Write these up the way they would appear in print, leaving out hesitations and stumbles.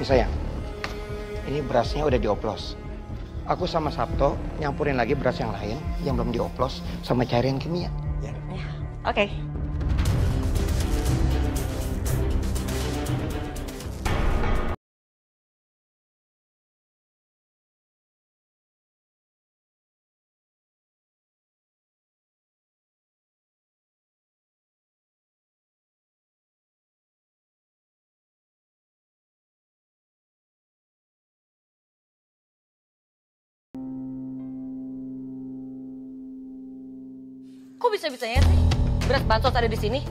sayang, ini berasnya udah dioplos. Aku sama Sabto nyampurin lagi beras yang lain yang belum dioplos sama cairan kimia. Ya. Oke. Kok bisa-bisanya sih beras bansos ada di sini?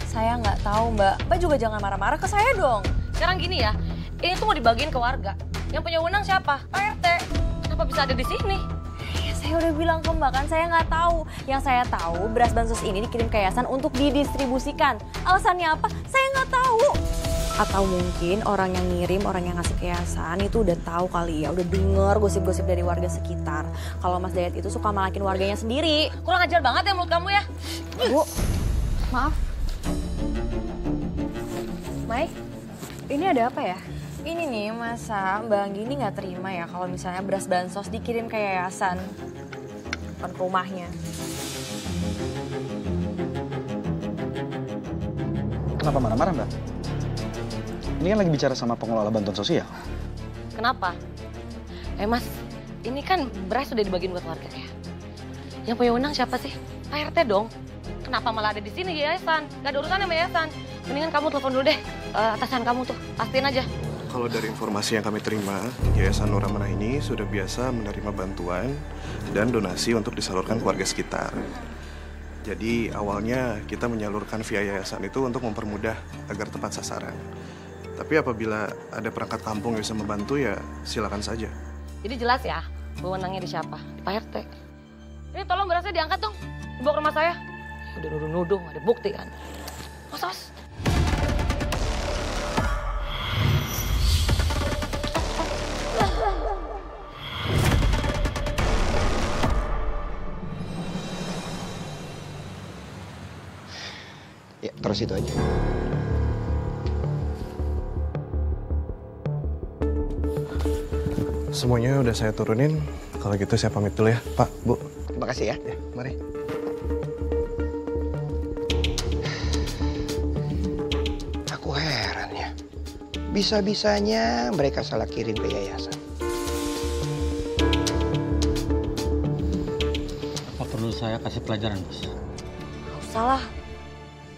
Saya nggak tahu, Mbak. Mbak juga jangan marah-marah ke saya dong. Sekarang gini ya, ini tuh mau dibagiin ke warga. Yang punya wewenang siapa? Pak RT. Kenapa bisa ada di sini? Ya, saya udah bilang ke Mbak kan, saya nggak tahu. Yang saya tahu, beras bansos ini dikirim ke yayasan untuk didistribusikan. Alasannya apa? Saya nggak tahu. Atau mungkin orang yang ngirim, orang yang ngasih ke yayasan itu udah tahu kali ya, udah denger gosip-gosip dari warga sekitar. Kalau Mas Dayat itu suka malakin warganya sendiri. Kurang ajar banget ya mulut kamu ya. Bu, maaf. Mai, ini ada apa ya? Ini nih, masa Mbak Anggi ini nggak terima ya kalau misalnya beras bansos dikirim ke yayasan, bukan ke rumahnya. Kenapa marah-marah, Mbak? Ini kan lagi bicara sama pengelola bantuan sosial. Kenapa? Mas, ini kan beras sudah dibagiin buat warga ya. Yang punya wewenang siapa sih? Pak RT dong. Kenapa malah ada di sini yayasan? Gak ada urusan sama yayasan. Mendingan kamu telepon dulu deh atasan kamu tuh, pastiin aja. Kalau dari informasi yang kami terima, Yayasan Nur Amanah ini sudah biasa menerima bantuan dan donasi untuk disalurkan ke warga sekitar. Jadi awalnya kita menyalurkan via yayasan itu untuk mempermudah agar tepat sasaran. Tapi apabila ada perangkat kampung yang bisa membantu ya silakan saja. Jadi jelas ya, wewenangnya di siapa? Di Pak RT. Ini tolong berasnya diangkat dong, dibawa ke rumah saya. Udah nuduh-nuduh, ada bukti kan. Mas. Ya, terus itu aja. Semuanya udah saya turunin. Kalau gitu saya pamit dulu ya, Pak, Bu. Terima kasih ya. Ya, mari. Aku heran ya. Bisa-bisanya mereka salah kirim ke yayasan. Apa perlu saya kasih pelajaran, Bos? Gak usah lah.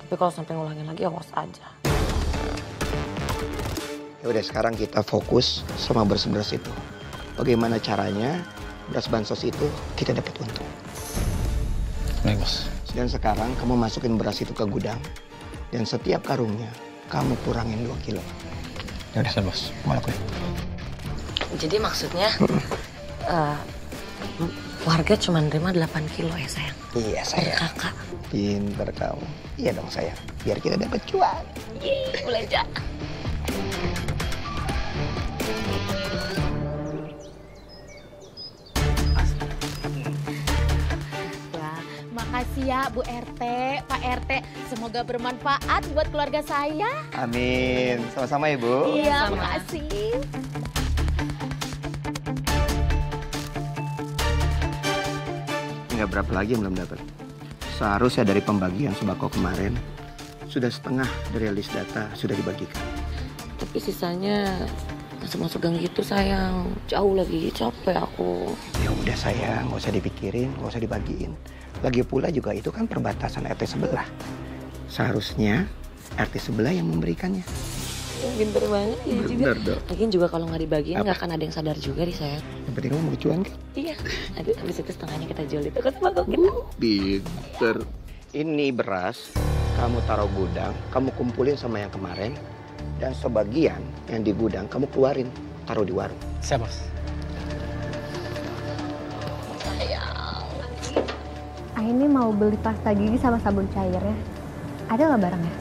Tapi kalau sampai ngulangin lagi, awas aja. Ya udah, sekarang kita fokus sama beras-beras itu. Bagaimana caranya beras bansos itu kita dapat untung. Baik, Bos. Dan sekarang kamu masukin beras itu ke gudang. Dan setiap karungnya kamu kurangin 2 kilo. Ya udah, Bos. Mau lakuin? Jadi maksudnya warga cuma nerima 8 kilo ya sayang? Iya sayang. Dari kakak. Pinter kamu. Iya dong sayang. Biar kita dapat cuan. Yeay, belanja. Makasih ya Bu RT, Pak RT. Semoga bermanfaat buat keluarga saya. Amin. Sama-sama ya Bu. Iya, Sama. makasih. Nggak berapa lagi yang belum dapat. Seharusnya dari pembagian sembako kemarin, sudah setengah dari list data sudah dibagikan. Tapi sisanya masuk-masuk gang gitu sayang. Jauh lagi, capek aku. Ya udah sayang, nggak usah dipikirin, nggak usah dibagiin. Lagi pula juga itu kan perbatasan RT sebelah. Seharusnya RT sebelah yang memberikannya. Pinter banget ya juga. Bener dong. Lagian juga kalau nggak dibagiin Apa? nggak akan ada yang sadar juga nih sayang. Yang penting kamu mau cuan kan? Iya. Habis itu setengahnya kita jual itu ke sembako kita. Pinter. Ini beras, kamu taruh gudang, kamu kumpulin sama yang kemarin. Dan sebagian yang di gudang kamu keluarin, taruh di warung. Siap, Bos. Ini mau beli pasta gigi sama sabun cairnya. Ada nggak barangnya?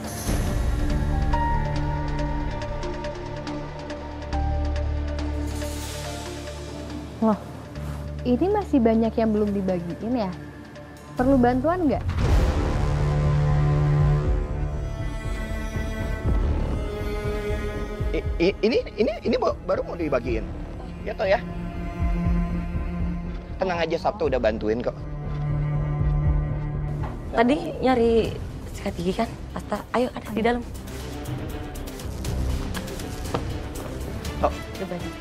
Loh, ini masih banyak yang belum dibagiin ya? Perlu bantuan nggak? Ini baru mau dibagiin. Ya toh ya. Tenang aja, Sabtu udah bantuin kok. Tadi nyari sikat gigi kan? Pasta, ayo ada di dalam. Oh, Udah banyak.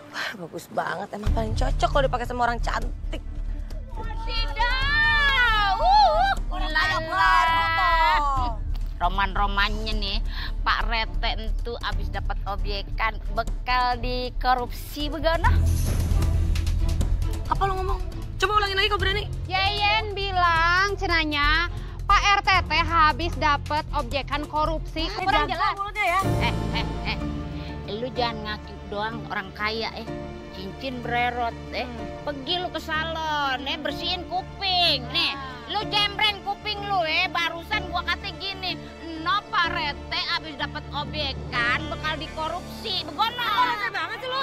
Wah, bagus banget. Emang paling cocok kalau dipakai sama orang cantik. Roman-romannya nih, Pak Rete itu abis dapat obyekan bekal di korupsi begana. Apa lo ngomong? Coba ulangin lagi kau berani. Yeyen bilang cenanya Pak RT habis dapat objekan korupsi. Kurang jelas mulutnya ya. Lu jangan ngaku doang orang kaya cincin bererot pergi lu ke salon bersihin kuping nih. Lu jembreng kuping lu barusan gua kata gini, no Pak Rete abis dapat obyekan bekal dikorupsi begono. Rese banget sih lu.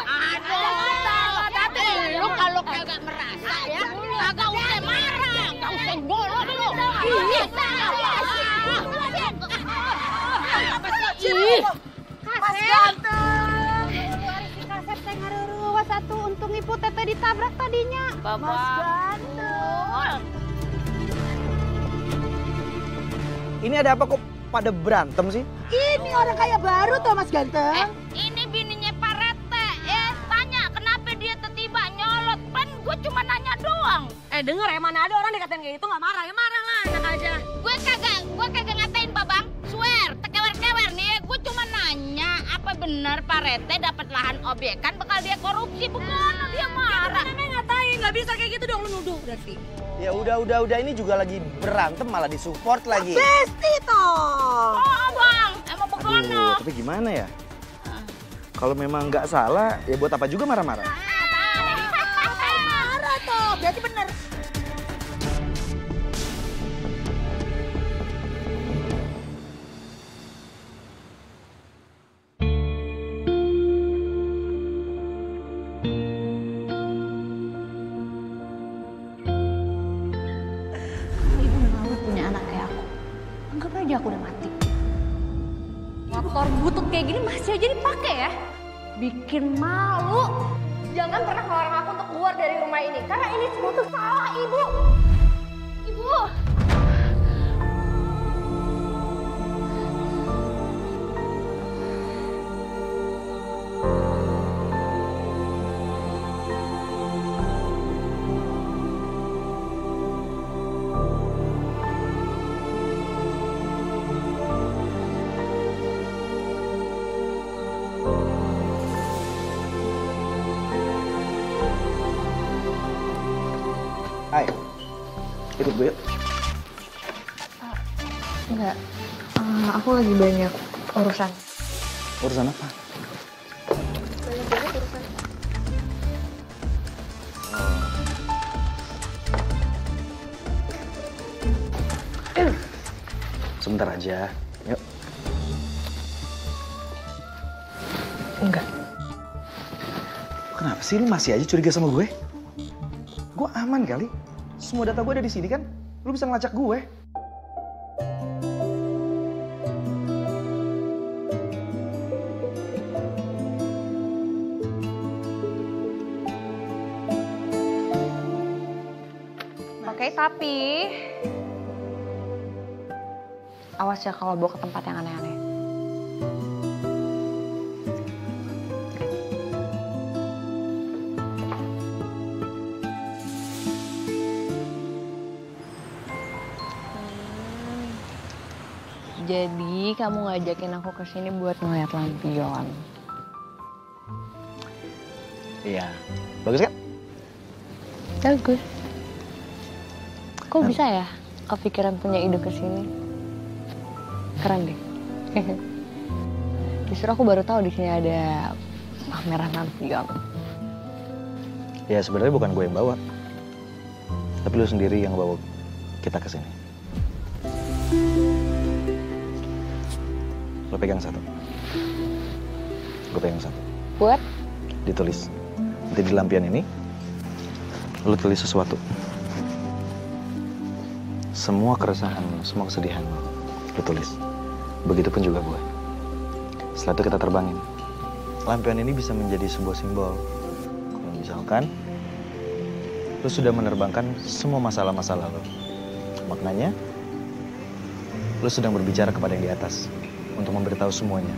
Tapi lu kalau kagak merasa ya kagak usah marah, kagak usah golok lu. Mas ganteng. Si kaset teh ngareureuh satu untung ibu teteh ditabrak tadinya. Mas ganteng. Ini ada apa kok pada berantem sih? Ini orang kaya baru tuh Mas Ganteng. Ini bininya Pak Rete. Tanya kenapa dia tiba nyolot. Kan gue cuma nanya doang. Denger ya, mana ada orang dikatain kayak gitu nggak marah. Ya marah lah, enak aja. Gue kagak ngatain Babang. Swear, tekewer-kewer nih. Gue cuma nanya apa benar Pak Rete dapat lahan obyekan bakal dia korupsi. Bukan dia marah. Namanya ngatain, nggak bisa kayak gitu dong, lu nuduh berarti. Ya udah ini juga lagi berantem malah disupport lagi. Besti toh. Oh Bang, emang begono. Tapi gimana ya? Kalau memang nggak salah, ya buat apa juga marah-marah? Marah toh, berarti bener. Aku udah mati. Motor butut kayak gini masih aja dipakai ya? Bikin malu. Jangan pernah ngelarang aku untuk keluar dari rumah ini. Karena ini semua tuh salah ibu. Ibu. Hai, ikut gue yuk. Enggak, aku lagi banyak urusan. Urusan apa? Banyak banget urusan. Sebentar aja, yuk. Enggak. Kenapa sih lu masih aja curiga sama gue? Gue aman kali. Semua data gue ada di sini kan. Lu bisa ngelacak gue. Oke, tapi awas ya kalau bawa ke tempat yang aneh-aneh. Jadi kamu ngajakin aku ke sini buat ngeliat lampion. Iya. Bagus kan? Bagus. Kok bisa ya kepikiran punya ide ke sini? Keren deh. Justru aku baru tahu di sini ada pameran lampion. Ya sebenarnya bukan gue yang bawa. Tapi lu sendiri yang bawa kita ke sini. Lo pegang satu. Gue pegang satu. Buat? Ditulis. Nanti di lampion ini, lo tulis sesuatu. Semua keresahan lo, semua kesedihan lo tulis. Begitupun juga gue. Setelah itu kita terbangin. Lampion ini bisa menjadi sebuah simbol. Kalau misalkan lu sudah menerbangkan semua masalah-masalah lu. Maknanya, lu sedang berbicara kepada yang di atas untuk memberitahu semuanya.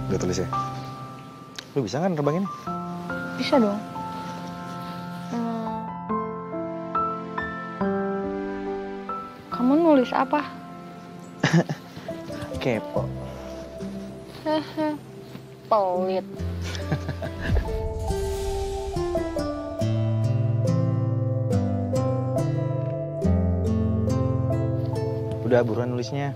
Gue tulis ya. Lu bisa kan nerbangin? Bisa dong. Kamu nulis apa? Kepo. Pelit. Udah buruan nulisnya.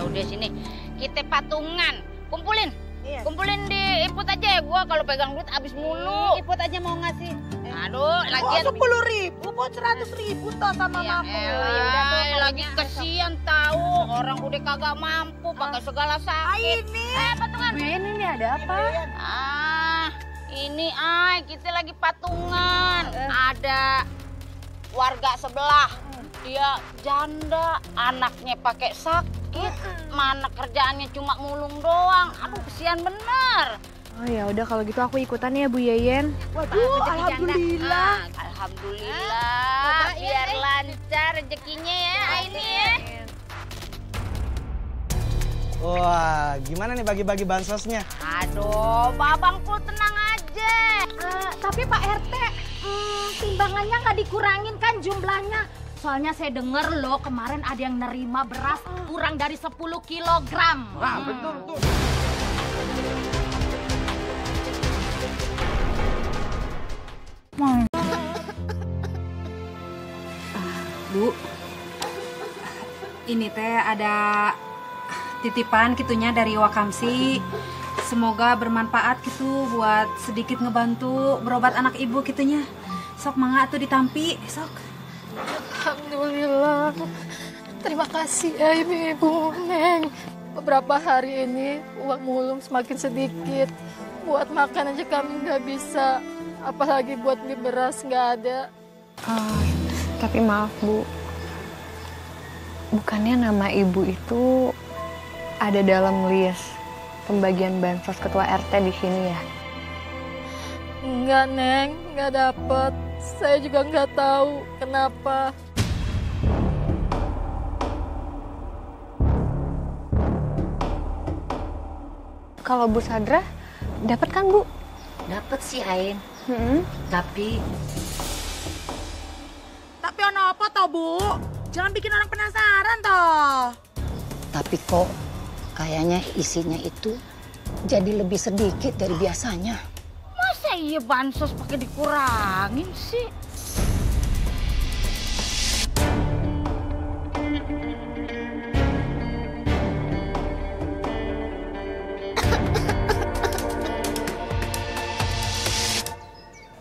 Udah sini, kita patungan, kumpulin, kumpulin di Iput aja ya. Gua kalau pegang duit abis mulu. Iput aja mau ngasih. Aduh, lagian 10.000, buat 100.000 toh sama ya mamaku. lagi kesian tahu orang udah kagak mampu pakai segala sakit. Ini. Patungan. Ini ada apa? Ini kita lagi patungan. Ada warga sebelah, dia janda, anaknya pakai sakit. Mana kerjaannya cuma mulung doang. Aduh, kesian bener. Oh ya udah kalau gitu aku ikutan ya Bu Yeyen. Waduh, alhamdulillah. Alhamdulillah. Biar lancar rezekinya ya ini ya. Wah, gimana nih bagi-bagi bansosnya? Aduh, babangku tenang aja. Tapi Pak RT, timbangannya nggak dikurangin kan jumlahnya? Soalnya saya dengar loh kemarin ada yang nerima beras kurang dari 10 kilogram. Wah, betul. Bu, ini teh ada titipan gitunya dari Wakamsi. Semoga bermanfaat gitu buat sedikit ngebantu berobat anak ibu gitunya. Sok mangga atuh ditampi, sok. Alhamdulillah. Terima kasih ya Ibu Neng. Beberapa hari ini uang mulung semakin sedikit. Buat makan aja kami nggak bisa. Apalagi buat beli beras nggak ada. Tapi maaf Bu, bukannya nama ibu itu ada dalam list pembagian bansos ketua RT di sini ya? Enggak Neng, nggak dapet. Saya juga nggak tahu kenapa. Kalau Bu Sadra, dapat kan Bu? Dapat sih Ain. Tapi ono apa toh Bu? Jangan bikin orang penasaran toh. Tapi kok kayaknya isinya itu jadi lebih sedikit dari biasanya. Masa iya bansos pakai dikurangin sih?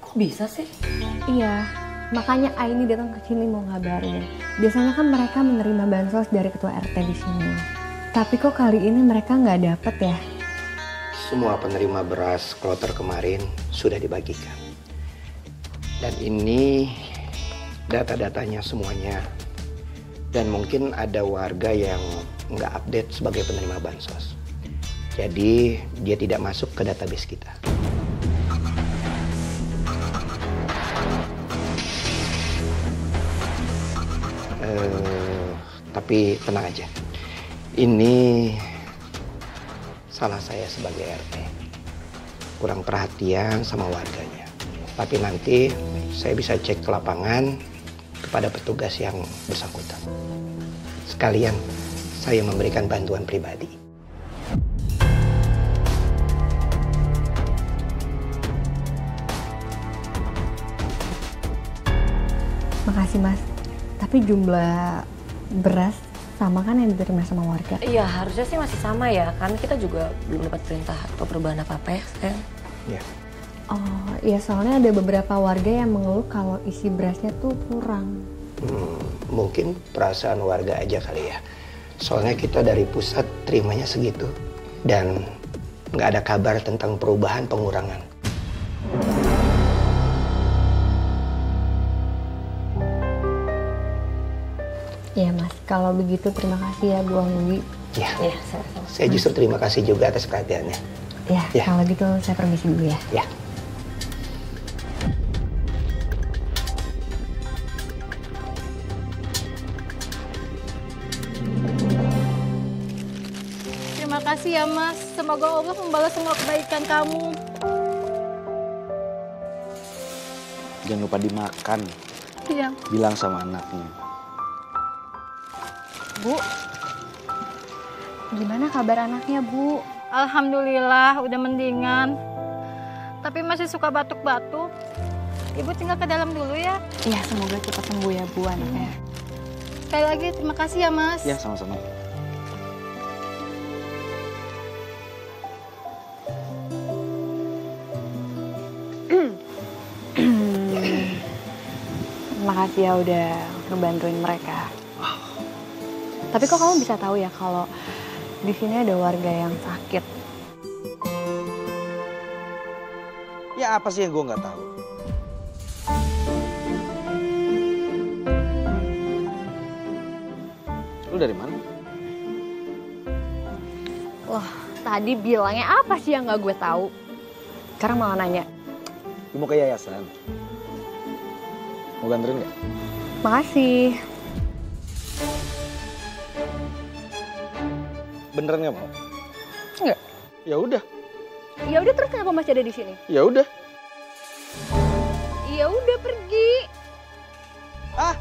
Kok bisa sih? Iya, makanya Aini datang ke sini mau ngabarin. Biasanya kan mereka menerima bansos dari ketua RT di sini. Tapi kok kali ini mereka nggak dapet ya? Semua penerima beras kloter kemarin sudah dibagikan. Dan ini data-datanya semuanya. Dan mungkin ada warga yang nggak update sebagai penerima bansos. Jadi dia tidak masuk ke database kita. Tapi tenang aja. Ini salah saya sebagai RT. Kurang perhatian sama warganya. Tapi nanti saya bisa cek ke lapangan kepada petugas yang bersangkutan. Sekalian saya memberikan bantuan pribadi. Makasih Mas. Tapi jumlah beras sama kan yang diterima sama warga? Iya, harusnya sih masih sama ya. Karena kita juga belum dapat perintah atau perubahan apa-apa ya, sayang. Iya. Oh, iya soalnya ada beberapa warga yang mengeluh kalau isi berasnya tuh kurang. Mungkin perasaan warga aja kali ya. Soalnya kita dari pusat terimanya segitu. Dan nggak ada kabar tentang perubahan pengurangan. Iya Mas, kalau begitu terima kasih ya Bu Anggi. Ya, saya justru terima kasih juga atas perhatiannya. Ya, kalau gitu saya permisi dulu ya. Ya. Terima kasih ya Mas. Semoga Allah membalas semua kebaikan kamu. Jangan lupa dimakan. Iya. Bilang sama anaknya. Bu, gimana kabar anaknya Bu? Alhamdulillah udah mendingan. Tapi masih suka batuk-batuk. Ibu tinggal ke dalam dulu ya. Iya, semoga cepat sembuh ya Bu anaknya. Sekali lagi terima kasih ya Mas. Ya, sama-sama. Makasih ya udah ngebantuin mereka. Tapi kok kamu bisa tahu ya kalau di sini ada warga yang sakit? Ya apa sih yang gue nggak tahu? Lu dari mana? Wah, tadi bilangnya apa sih yang nggak gue tahu? Sekarang malah nanya. Lu mau ke yayasan? Mau ganterin nggak? Makasih. Beneran nggak mau? Enggak. Ya udah. Ya udah terus kenapa masih ada di sini? Ya udah. Ya udah pergi. Ah,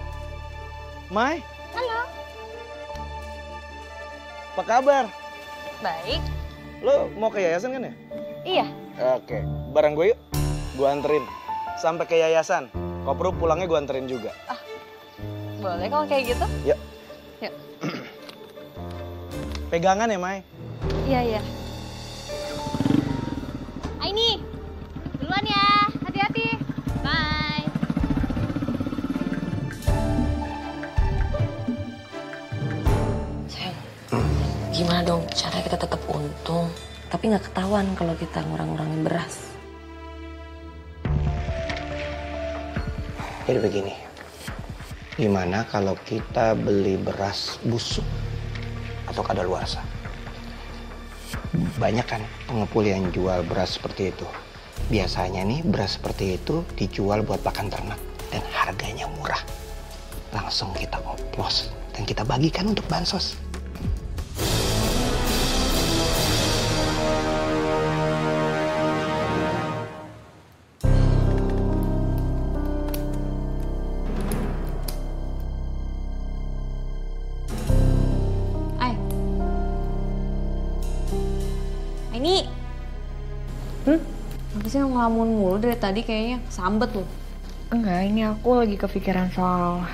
Mai. Halo. Apa kabar? Baik. Lo mau ke yayasan kan ya? Iya. Oke, bareng gue yuk. Gue anterin sampai ke yayasan. Kalau perlu pulangnya gue anterin juga. Boleh kalau kayak gitu? Yuk. Yuk. Pegangan ya, Mai? Iya, iya. Aini, duluan ya. Hati-hati. Bye. Sayang, gimana dong cara Rencananya kita tetap untung, tapi nggak ketahuan kalau kita ngurang-ngurangin beras. Jadi begini, gimana kalau kita beli beras busuk atau kadaluarsa? Banyak kan pengepul yang jual beras seperti itu. Biasanya nih beras seperti itu dijual buat pakan ternak dan harganya murah. Langsung kita oplos dan kita bagikan untuk bansos. Ini apa sih ngelamun mulu dari tadi, kayaknya sambet loh. Enggak, ini aku lagi kepikiran soal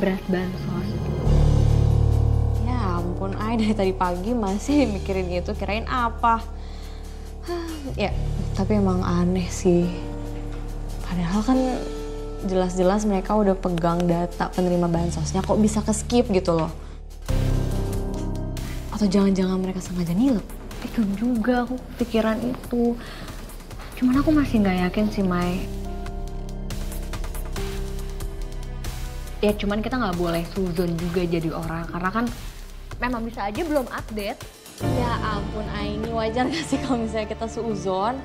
beras bansos. Ya ampun, Ay dari tadi pagi masih mikirin itu, kirain apa. Ya, tapi emang aneh sih. Padahal kan jelas-jelas mereka udah pegang data penerima bansosnya, kok bisa ke-skip gitu loh. Atau jangan-jangan mereka sengaja nilep? Itu juga aku pikiran itu. Cuman aku masih nggak yakin sih, Mai. Ya cuman kita nggak boleh suzon juga jadi orang, karena kan memang bisa aja belum update. Ya ampun Aini, wajar gak sih kalau misalnya kita suzon?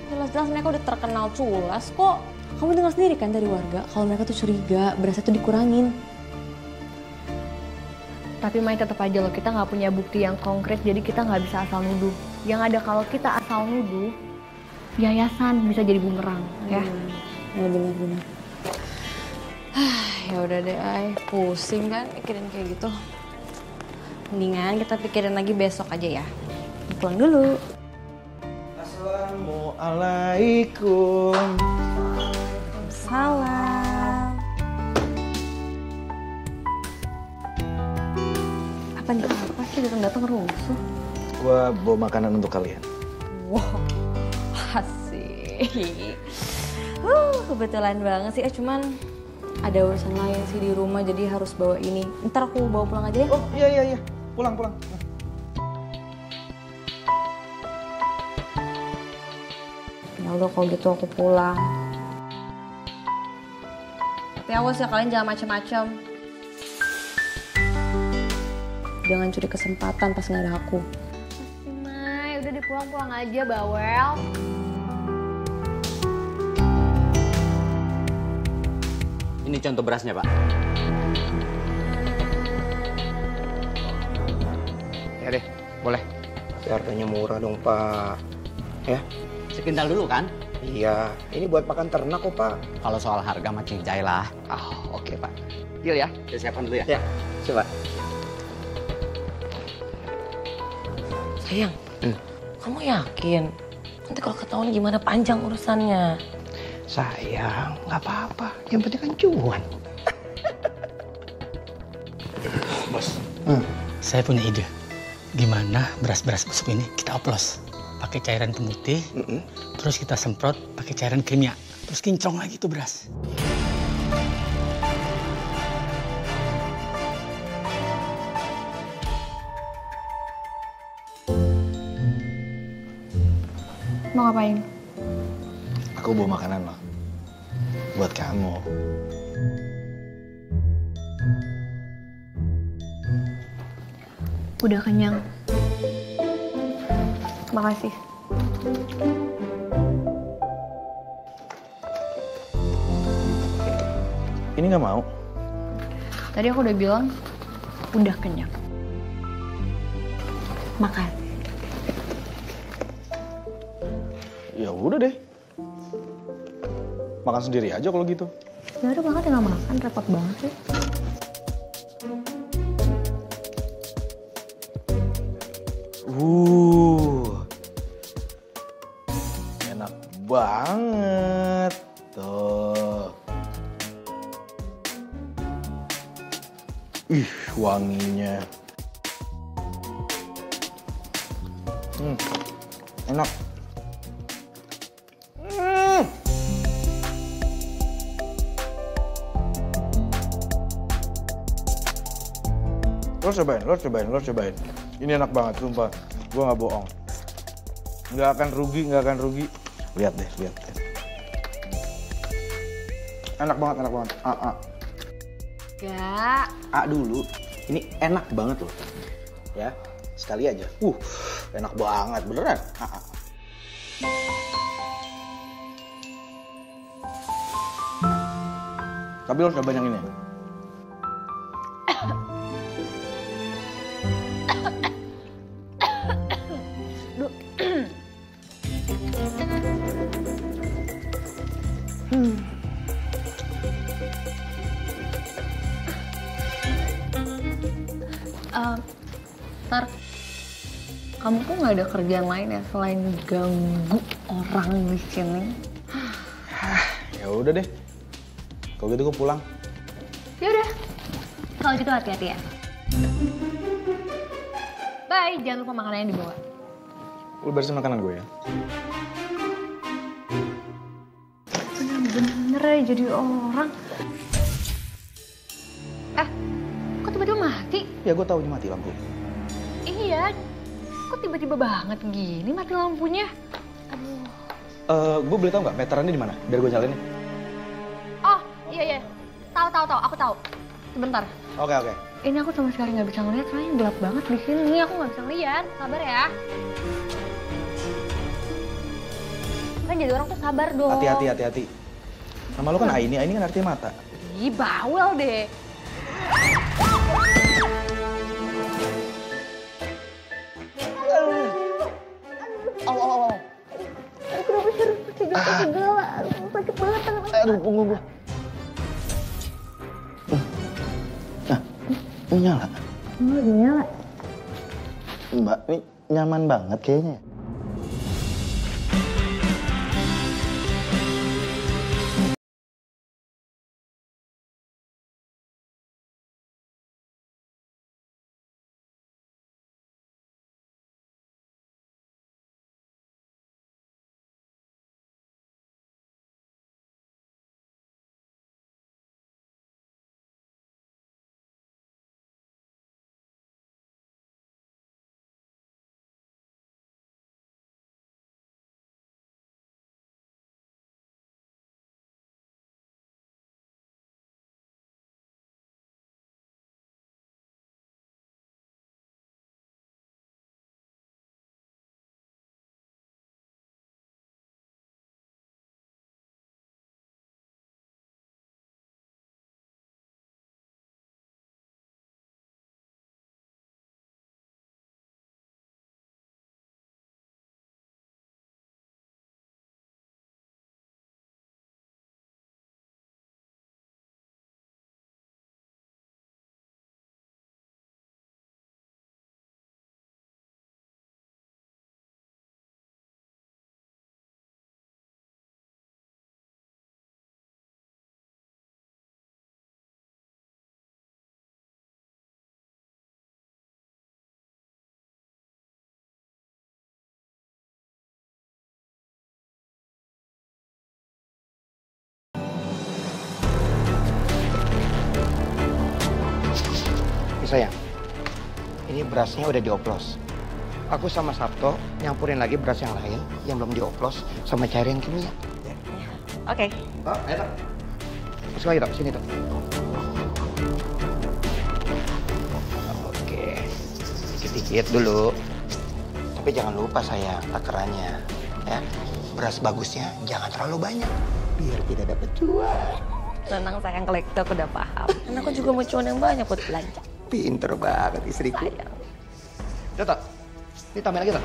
Jelas-jelas mereka udah terkenal culas kok. Kamu dengar sendiri kan dari warga kalau mereka tuh curiga berasnya tuh dikurangin. Tapi Mai tetap aja loh, kita nggak punya bukti yang konkret, jadi kita nggak bisa asal nuduh. Yang ada kalau kita asal nuduh, yayasan bisa jadi bumerang, ya. Ya benar-benar. Ya udah deh, Ay, pusing kan mikirin kayak gitu. Mendingan kita pikirin lagi besok aja ya. Pulang dulu. Assalamualaikum. Salam. Apa nih? Apa sih datang-datang rusuh? Gua bawa makanan untuk kalian. Wow, asik. Kebetulan banget sih. Cuman ada urusan lain sih di rumah, jadi harus bawa ini. Ntar aku bawa pulang aja ya. Oh iya. Pulang. Ya udah kalau gitu aku pulang. Tapi awas ya, kalian jangan macem-macem. Jangan curi kesempatan pas nggak ada aku. Mai, udah dipulang-pulang aja, bawel. Ini contoh berasnya, Pak. Ya deh, boleh. Harganya murah dong, Pak. Ya? Sekintal dulu kan? Iya, ini buat pakan ternak kok, Pak. Kalau soal harga mah cincai lah. Oke, Pak. Deal ya? Kita siapkan dulu ya? Ya, coba. Sayang, kamu yakin? Nanti kalau ketahuan gimana panjang urusannya? Sayang, nggak apa-apa. Yang penting kan cuan. Bos, saya punya ide. Gimana beras-beras busuk ini kita oplos? Pakai cairan pemutih, terus kita semprot pakai cairan kimia. Terus kinclong lagi tuh beras. Mau ngapain? Aku bawa makanan loh. Buat kamu. Udah kenyang. Makasih. Ini nggak mau? Tadi aku udah bilang, udah kenyang. Makan. Ya udah deh. Makan sendiri aja kalau gitu. Ya udah banget nggak makan, repot banget sih. Enak banget. Tuh. Ih, wanginya. Enak. Lo cobain. Ini enak banget, sumpah. Gue nggak bohong. Nggak akan rugi. Lihat deh. Enak banget. Gak. Dulu. Ini enak banget loh. Ya, sekali aja. Enak banget, beneran. Tapi lo cobain yang ini. Tar, kamu tuh nggak ada kerjaan lain ya selain ganggu orang di sini? Ya udah deh. Kalau gitu gue pulang. Yaudah, kalau gitu hati-hati ya. Bye, jangan lupa makanannya dibawa. Lu barisin makanan gue ya. Bener-bener ya jadi orang. Kok tiba-tiba mati? Ya gue tahu mati lampu. Iya, kok tiba-tiba banget gini mati lampunya? Gue boleh tahu nggak meterannya di mana? Biar gue nyalain. Oh, iya. Tahu, aku tahu. Sebentar. Oke. Ini aku sama sekali nggak bisa ngeliat, soalnya gelap banget di sini. Aku nggak bisa ngeliat. Sabar ya. Kan jadi orang tuh sabar dong. Hati-hati. Nama lu kan Aini kan artinya mata. Ih, bawel deh. Kenapa harus pakai segala? Sakit banget tangan. Aduh, punggung gue. Ini nyala. Lagi nyala. Mbak, ini nyaman banget kayaknya. Sayang, ini berasnya udah dioplos. Aku sama Sabto nyampurin lagi beras yang lain yang belum dioplos sama cairan kimia. Oke. Ayo, masuk lagi, Tok. Sini, Tok. Oke. Dikit-dikit dulu. Tapi jangan lupa, sayang, takarannya. Ya, beras bagusnya jangan terlalu banyak. Biar tidak dapat cuan. Tenang sayang, kalau itu aku udah paham. Karena aku juga mau cuan yang banyak buat belanja. Pinter banget istriku. Udah, Tok. Ini tambahin lagi, Tok.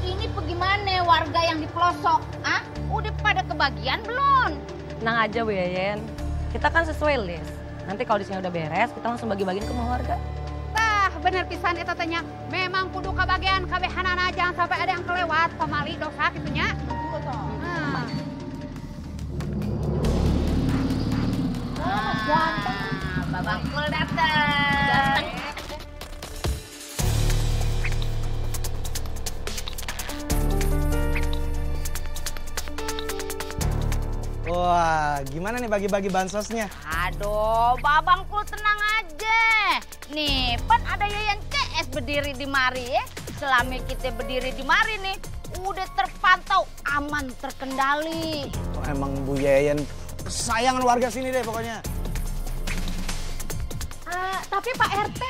Ini bagaimana warga yang di pelosok? Udah pada kebagian belum? Tenang aja Bu Yayen. Kita kan sesuai list. Nanti kalau di sini udah beres, kita langsung bagi-bagiin ke rumah warga. Bener pisan eta teh nya. Memang kudu kabagian kabehanana, jangan sampai ada yang kelewat pamali dosa kitu nya. Ganteng. Babangkul datang. Wah, gimana nih bagi-bagi bansosnya? Aduh, babangku tenang aja. Nih, pan ada Yayan CS berdiri di mari ya. Selama kita berdiri di mari nih, udah terpantau aman terkendali. Oh, emang Bu Yayan sayangan warga sini deh pokoknya. Tapi Pak RT,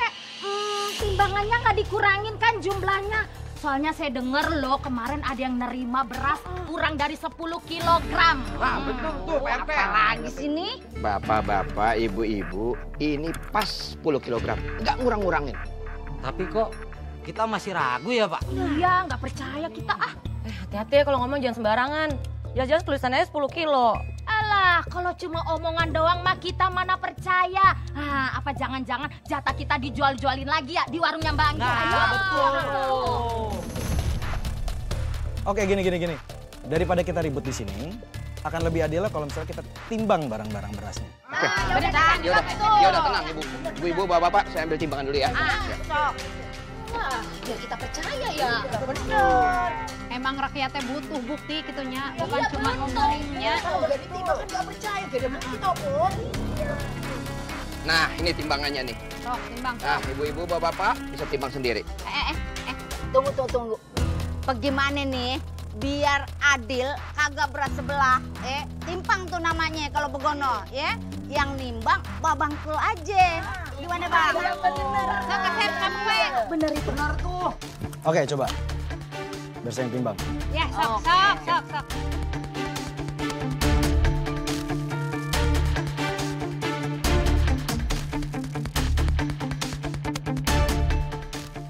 timbangannya nggak dikurangin kan jumlahnya? Soalnya saya denger loh kemarin ada yang nerima beras kurang dari 10 kilogram. Wah, betul tuh Pak RT. Apalagi sini? Bapak-bapak, ibu-ibu, ini pas 10 kilogram. Nggak ngurang-ngurangin. Tapi kok kita masih ragu ya, Pak? Iya, nggak percaya kita ah. Hati-hati ya kalau ngomong jangan sembarangan. Jelas-jelas tulisannya 10 kilo. Alah, kalau cuma omongan doang mah kita mana percaya. Apa jangan-jangan jatah kita dijual-jualin lagi ya di warungnya Mbak Anggi? Nah, betul. Oke, gini. Daripada kita ribut di sini, akan lebih adil kalau misalnya kita timbang barang-barang berasnya. Oke. Yaudah, tenang Ibu. Ibu-ibu, bapak-bapak, saya ambil timbangan dulu ya. Sok. Wah, biar kita percaya ya. Bener. Emang rakyatnya butuh bukti gitunya, bukan cuma ngomongnya. Kalau jadi timbangan nggak percaya, jadi bukti toh, Bu. Nah, ini timbangannya nih. Sok, timbang. Nah, ibu-ibu, bapak-bapak bisa timbang sendiri. Tunggu. Bagaimana nih? Biar adil, kagak berat sebelah. Timpang tuh namanya kalau begono, ya. Yang nimbang babangkul aja. Gimana Bang? Bener. Kakak kamu bener tuh. Oke, coba. Biar saya yang timbang. Ya, sok.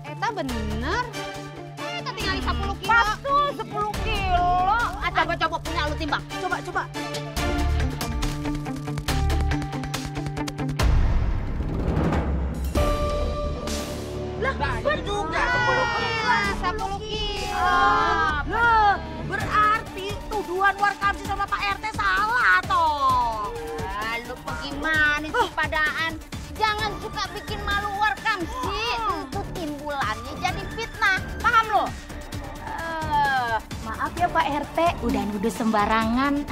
Eta bener. Eta tinggal 10 kilo. Pas tuh 10 kilo. Coba punya lu timbang. Coba. Lah, itu juga 10 kilo. Loh, berarti tuduhan Warkamsi sama Pak RT salah toh. Lu bagaimana sih padaan? Jangan suka bikin malu Warkamsi. Itu timbulannya jadi fitnah. Paham lo? Maaf ya Pak RT, udah nuduh sembarangan.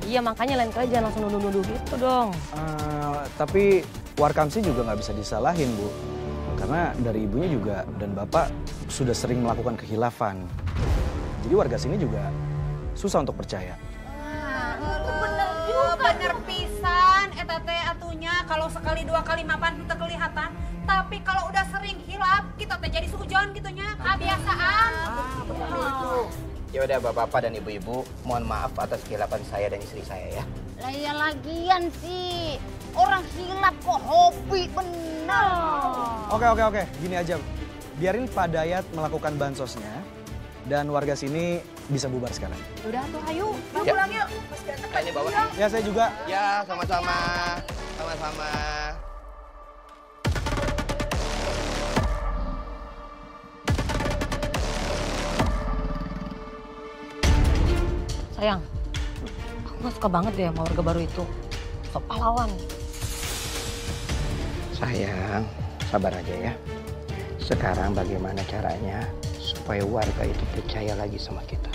Iya, makanya lain kali jangan langsung nuduh-nuduh gitu dong. Tapi Warkamsi juga nggak bisa disalahin, Bu. Karena dari ibunya juga dan bapak sudah sering melakukan kekhilafan. Jadi warga sini juga susah untuk percaya. Bener pisan, eta teh atunya kalau sekali dua kali mapan teu kelihatan. Tapi kalau udah sering hilaf, kita teh jadi sujon gitunya, kebiasaan. Ya udah bapak-bapak dan ibu-ibu, mohon maaf atas kehilapan saya dan istri saya ya. Lah ya lagian sih. Orang hilaf kok hobi bener. Oke. Gini aja. Biarin Pak Dayat melakukan bansosnya dan warga sini bisa bubar sekarang. Udah tuh, ayo. Ya. Pulang yuk. Ini bawa. Ya, saya juga. Ya, sama-sama. Sayang, aku gak suka banget deh sama warga baru itu. Sok pahlawan. Sayang, sabar aja ya. Sekarang bagaimana caranya supaya warga itu percaya lagi sama kita,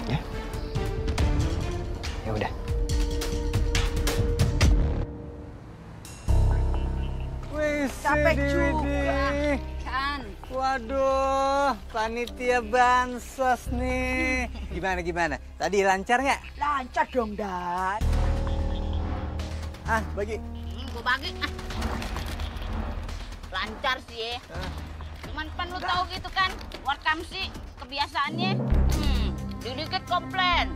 ya? Ya udah. Wih, Capek juga. Kan. Waduh, panitia bansos nih. Gimana? Tadi lancar nggak? Lancar dong, Dan. Bagi. Gue bagi. Lancar sih ya. Cuman pan lu tahu gitu kan, Warkamsi kebiasaannya dikit komplain.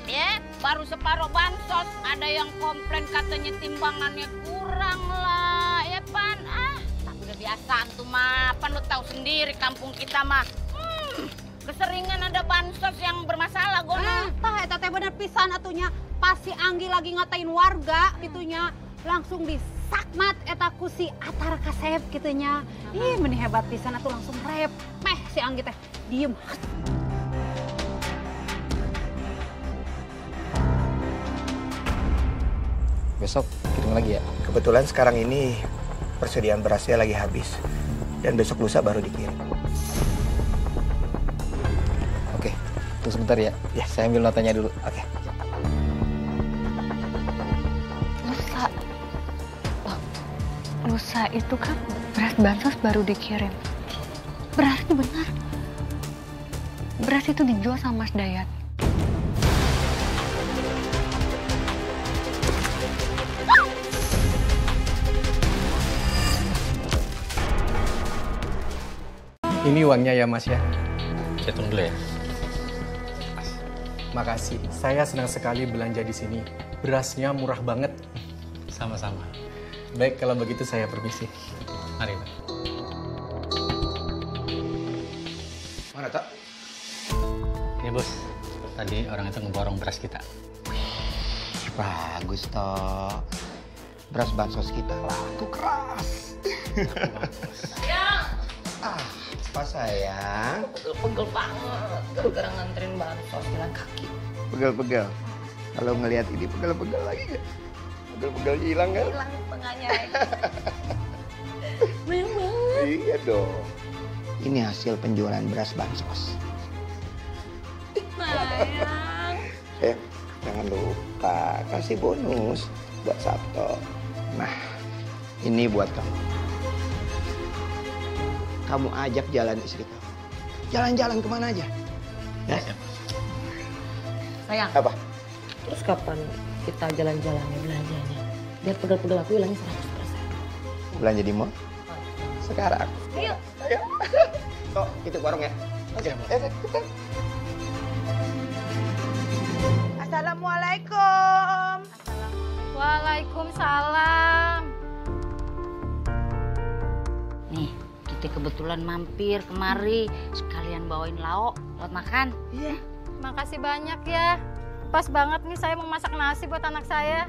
Ya, baru separuh bansos ada yang komplain katanya timbangannya kurang lah, ya pan. Tapi udah biasa tuh mah, pan lu tahu sendiri kampung kita mah. Keseringan ada bansos yang bermasalah gono. Tah eta teh bener pisan atunya. Pas si Anggi lagi ngatain warga gitunya, langsung disakmat eta ku si Atar Kasep gitunya. Ih, meni hebat pisan atuh langsung repeh si Anggi teh. Diem. Besok kirim lagi ya. Kebetulan sekarang ini persediaan berasnya lagi habis. Dan besok lusa baru dikirim. Oke, tunggu sebentar ya. Saya ambil notanya dulu. Oke. lusa itu kan beras bansos baru dikirim. Berarti benar. Beras itu dijual sama Mas Dayat. Ini uangnya ya Mas ya. Hitung dulu ya. Makasih. Saya senang sekali belanja di sini. Berasnya murah banget. Sama-sama. Baik, kalau begitu saya permisi. Mari, Pak. Mana, Tok? Ini, Bos. Tadi orang itu ngeborong beras kita. Bagus, Tok. Beras bansos kita laku keras. Apa sayang? Pegel banget. Gara-gara nganterin bansos jalan kaki. Pegel-pegel. Kalau ngelihat ini pegel-pegel lagi nggak? Pegel-pegel hilang kan? Hilang tengahnya. Banyak banget. Iya dong. Ini hasil penjualan beras bansos. Sayang. Jangan lupa kasih bonus buat Sabto. Nah, ini buat kamu. Kamu ajak jalan istri kamu. Jalan-jalan kemana aja. Ya? Sayang. Apa? Terus kapan kita jalan-jalannya belanjanya? Biar pegel-pegel aku hilangnya 100%. Belanja di mall? Sekarang. Ayo. Ayo. Tok, itu warung ya. Oke, kita. Assalamualaikum. Waalaikumsalam. Nih, kita kebetulan mampir kemari sekalian bawain lauk buat makan. Iya. Makasih banyak ya. Pas banget nih saya mau masak nasi buat anak saya.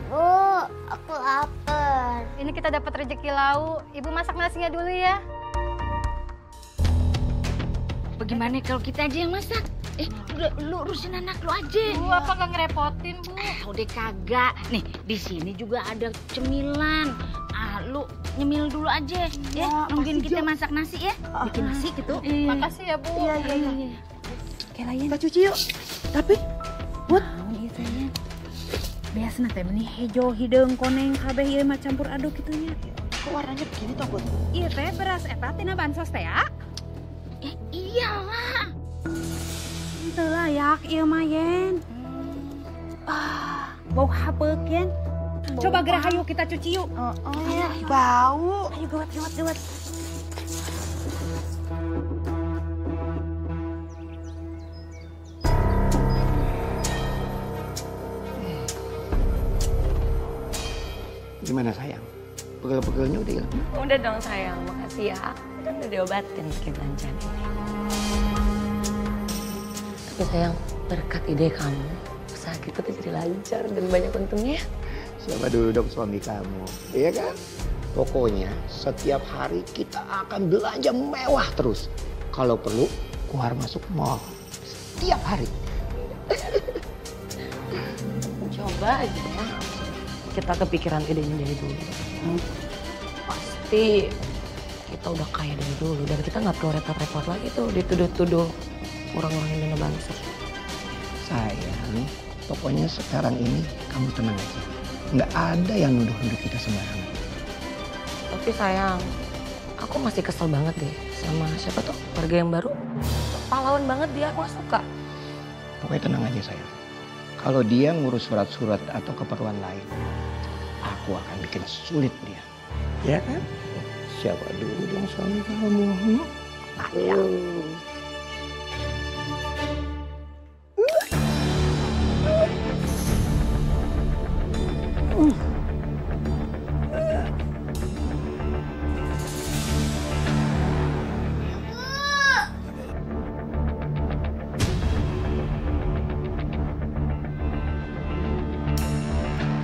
Bu, aku lapar. Ini kita dapat rezeki lauk. Ibu masak nasinya dulu ya. Bagaimana kalau kita aja yang masak? Udah lu urusin anak lu aja. Bu, apa gak ngerepotin, Bu? Udah kagak. Nih, di sini juga ada cemilan. Lu nyemil dulu aja ya. Nungguin kita masak nasi ya. Bikin nasi gitu. Makasih ya, Bu. Iya. Kayak lain. Kita cuci yuk. Tapi, Bud. Iya, sayang. Biasanya teh meni hejo hidung koneng kabeh ieu mah campur aduk kitunya. Kok warnanya begini toh, Bud? Iya teh beras eta tina bansos teh ya. Iyalah. Teu layak ieu mah yen. Bau hapeukeun yen. Coba gerak hayu kita cuci yuk. Iya, bau. Ayo gawat. Gimana sayang? Pegel-pegelnya udah hilang? Udah dong sayang, makasih ya. Kan udah diobatin sakit lancar ini. Tapi sayang, berkat ide kamu, usaha kita tuh jadi lancar dan banyak untungnya. Siapa dulu dong suami kamu, iya kan? Pokoknya setiap hari kita akan belanja mewah terus. Kalau perlu, keluar masuk mall. Setiap hari. Coba aja ya. Kita kepikiran idenya dari dulu. Pasti kita udah kaya dari dulu. Dan kita nggak perlu repot-repot lagi tuh dituduh-tuduh orang-orang yang dana bansos. Sayang, pokoknya sekarang ini kamu tenang aja. Nggak ada yang nuduh-nuduh kita sembarangan. Tapi sayang, aku masih kesel banget deh sama siapa tuh warga yang baru. Pahlawan banget dia, aku gak suka. Pokoknya tenang aja sayang. Kalau dia ngurus surat-surat atau keperluan lain, aku akan bikin sulit dia. Ya kan? Siapa dulu dong suami kamu? Sayang.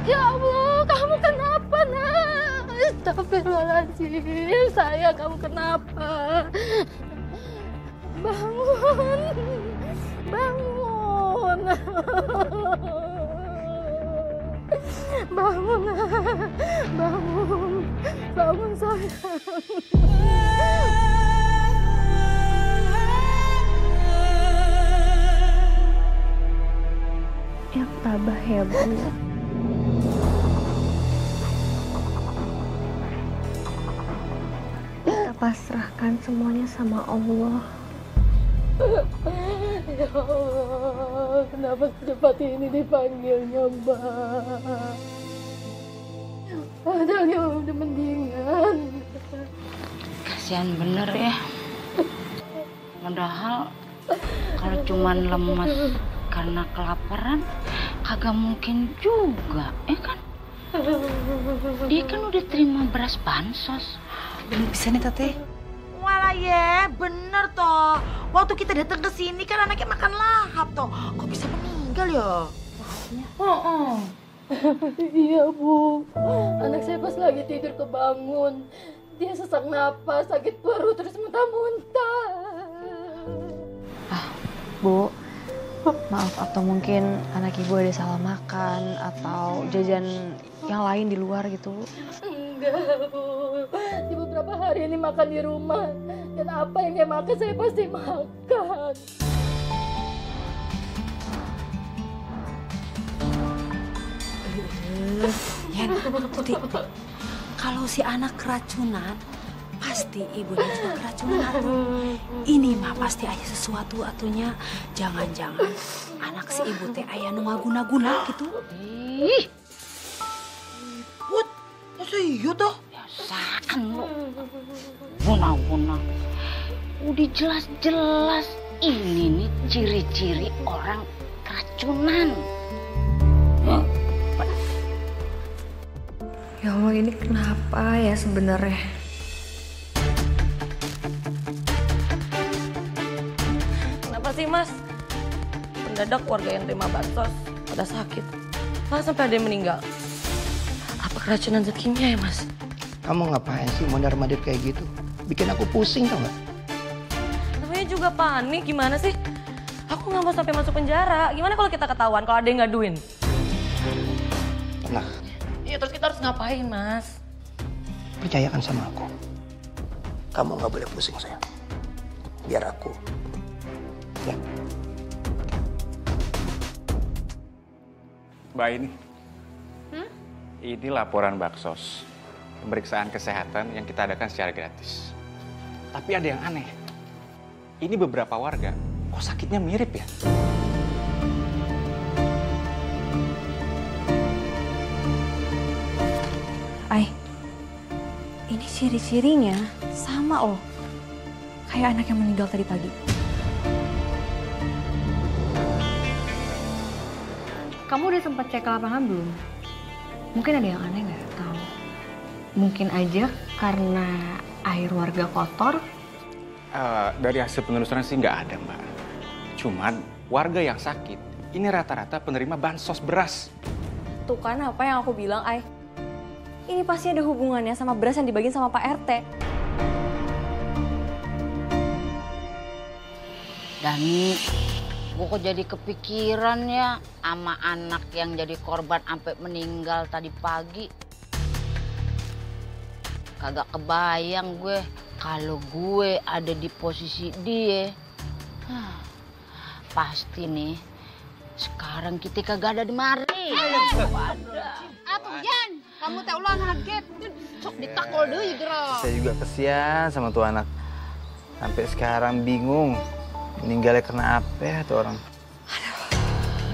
Ya Allah, kamu kenapa, nak? Astagfirullahaladzim, sayang, kamu kenapa? Bangun, bangun. Bangun, bangun sayang. Yang tabah ya, Bu. pasrahkan semuanya sama Allah. Ya Allah, kenapa secepat ini dipanggilnya Mbak? Padahal dia udah mendingan. Kasihan bener ya. Padahal kalau cuman lemes karena kelaparan, kagak mungkin juga, ya kan? Dia kan udah terima beras bansos. Belum bisa nih Tete. Walah ya, bener toh. Waktu kita datang ke sini kan anaknya makan lahap toh. Kok bisa meninggal ya? Iya Bu, anak saya pas lagi tidur kebangun. Dia sesak napas, sakit perut, terus muntah-muntah. Bu, maaf atau mungkin anak ibu ada salah makan atau jajan yang lain di luar gitu. Enggak Bu, di beberapa hari ini makan di rumah. Dan apa yang dia makan saya pasti makan. Yan, Tuti, kalau si anak keracunan, pasti ibunya juga keracunan. Ini mah pasti aja sesuatu atunya. Jangan-jangan anak si ibu teh aya nu ngaguna-guna gitu. Ih, Put, masa iya toh? biasaan lu. Guna-guna. Udah jelas-jelas ini nih ciri-ciri orang keracunan. Ya Allah, ini kenapa ya sebenarnya? Kenapa sih Mas? Mendadak warga yang terima bansos pada sakit. Malah sampai ada yang meninggal. Apa keracunan zat kimia ya Mas? Kamu ngapain sih mondar-mandir kayak gitu? Bikin aku pusing tau gak? Namanya juga panik, gimana sih? Aku nggak mau sampai masuk penjara. Gimana kalau kita ketahuan kalau ada yang ngaduin? Nah, Iya, terus kita harus ngapain, Mas? percayakan sama aku. Kamu gak boleh pusing, sayang. Biar aku. Ya. Mbak ini. Ini laporan Baksos. Pemeriksaan kesehatan yang kita adakan secara gratis. Tapi ada yang aneh. Ini beberapa warga, kok sakitnya mirip ya? Ay, ini ciri-cirinya sama loh. Kayak anak yang meninggal tadi pagi. Kamu udah sempat cek ke lapangan belum? Mungkin ada yang aneh nggak? Tahu? Mungkin aja karena air warga kotor. Dari hasil penelusuran sih nggak ada, Mbak. Cuman warga yang sakit, ini rata-rata penerima bansos beras. Tuh kan apa yang aku bilang, Ay. Ini pasti ada hubungannya sama beras yang dibagiin sama Pak RT. Dani, gue kok jadi kepikiran ya sama anak yang jadi korban sampai meninggal tadi pagi. Kagak kebayang gue kalau gue ada di posisi dia. Pasti nih, sekarang kita kagak ada di mari. Atuh Yan, kamu teh ulah ngaget. Sok ditakol deui geura. Saya juga kesian sama tuh anak. Sampai sekarang bingung. Meninggalnya kena apa ya tuh orang.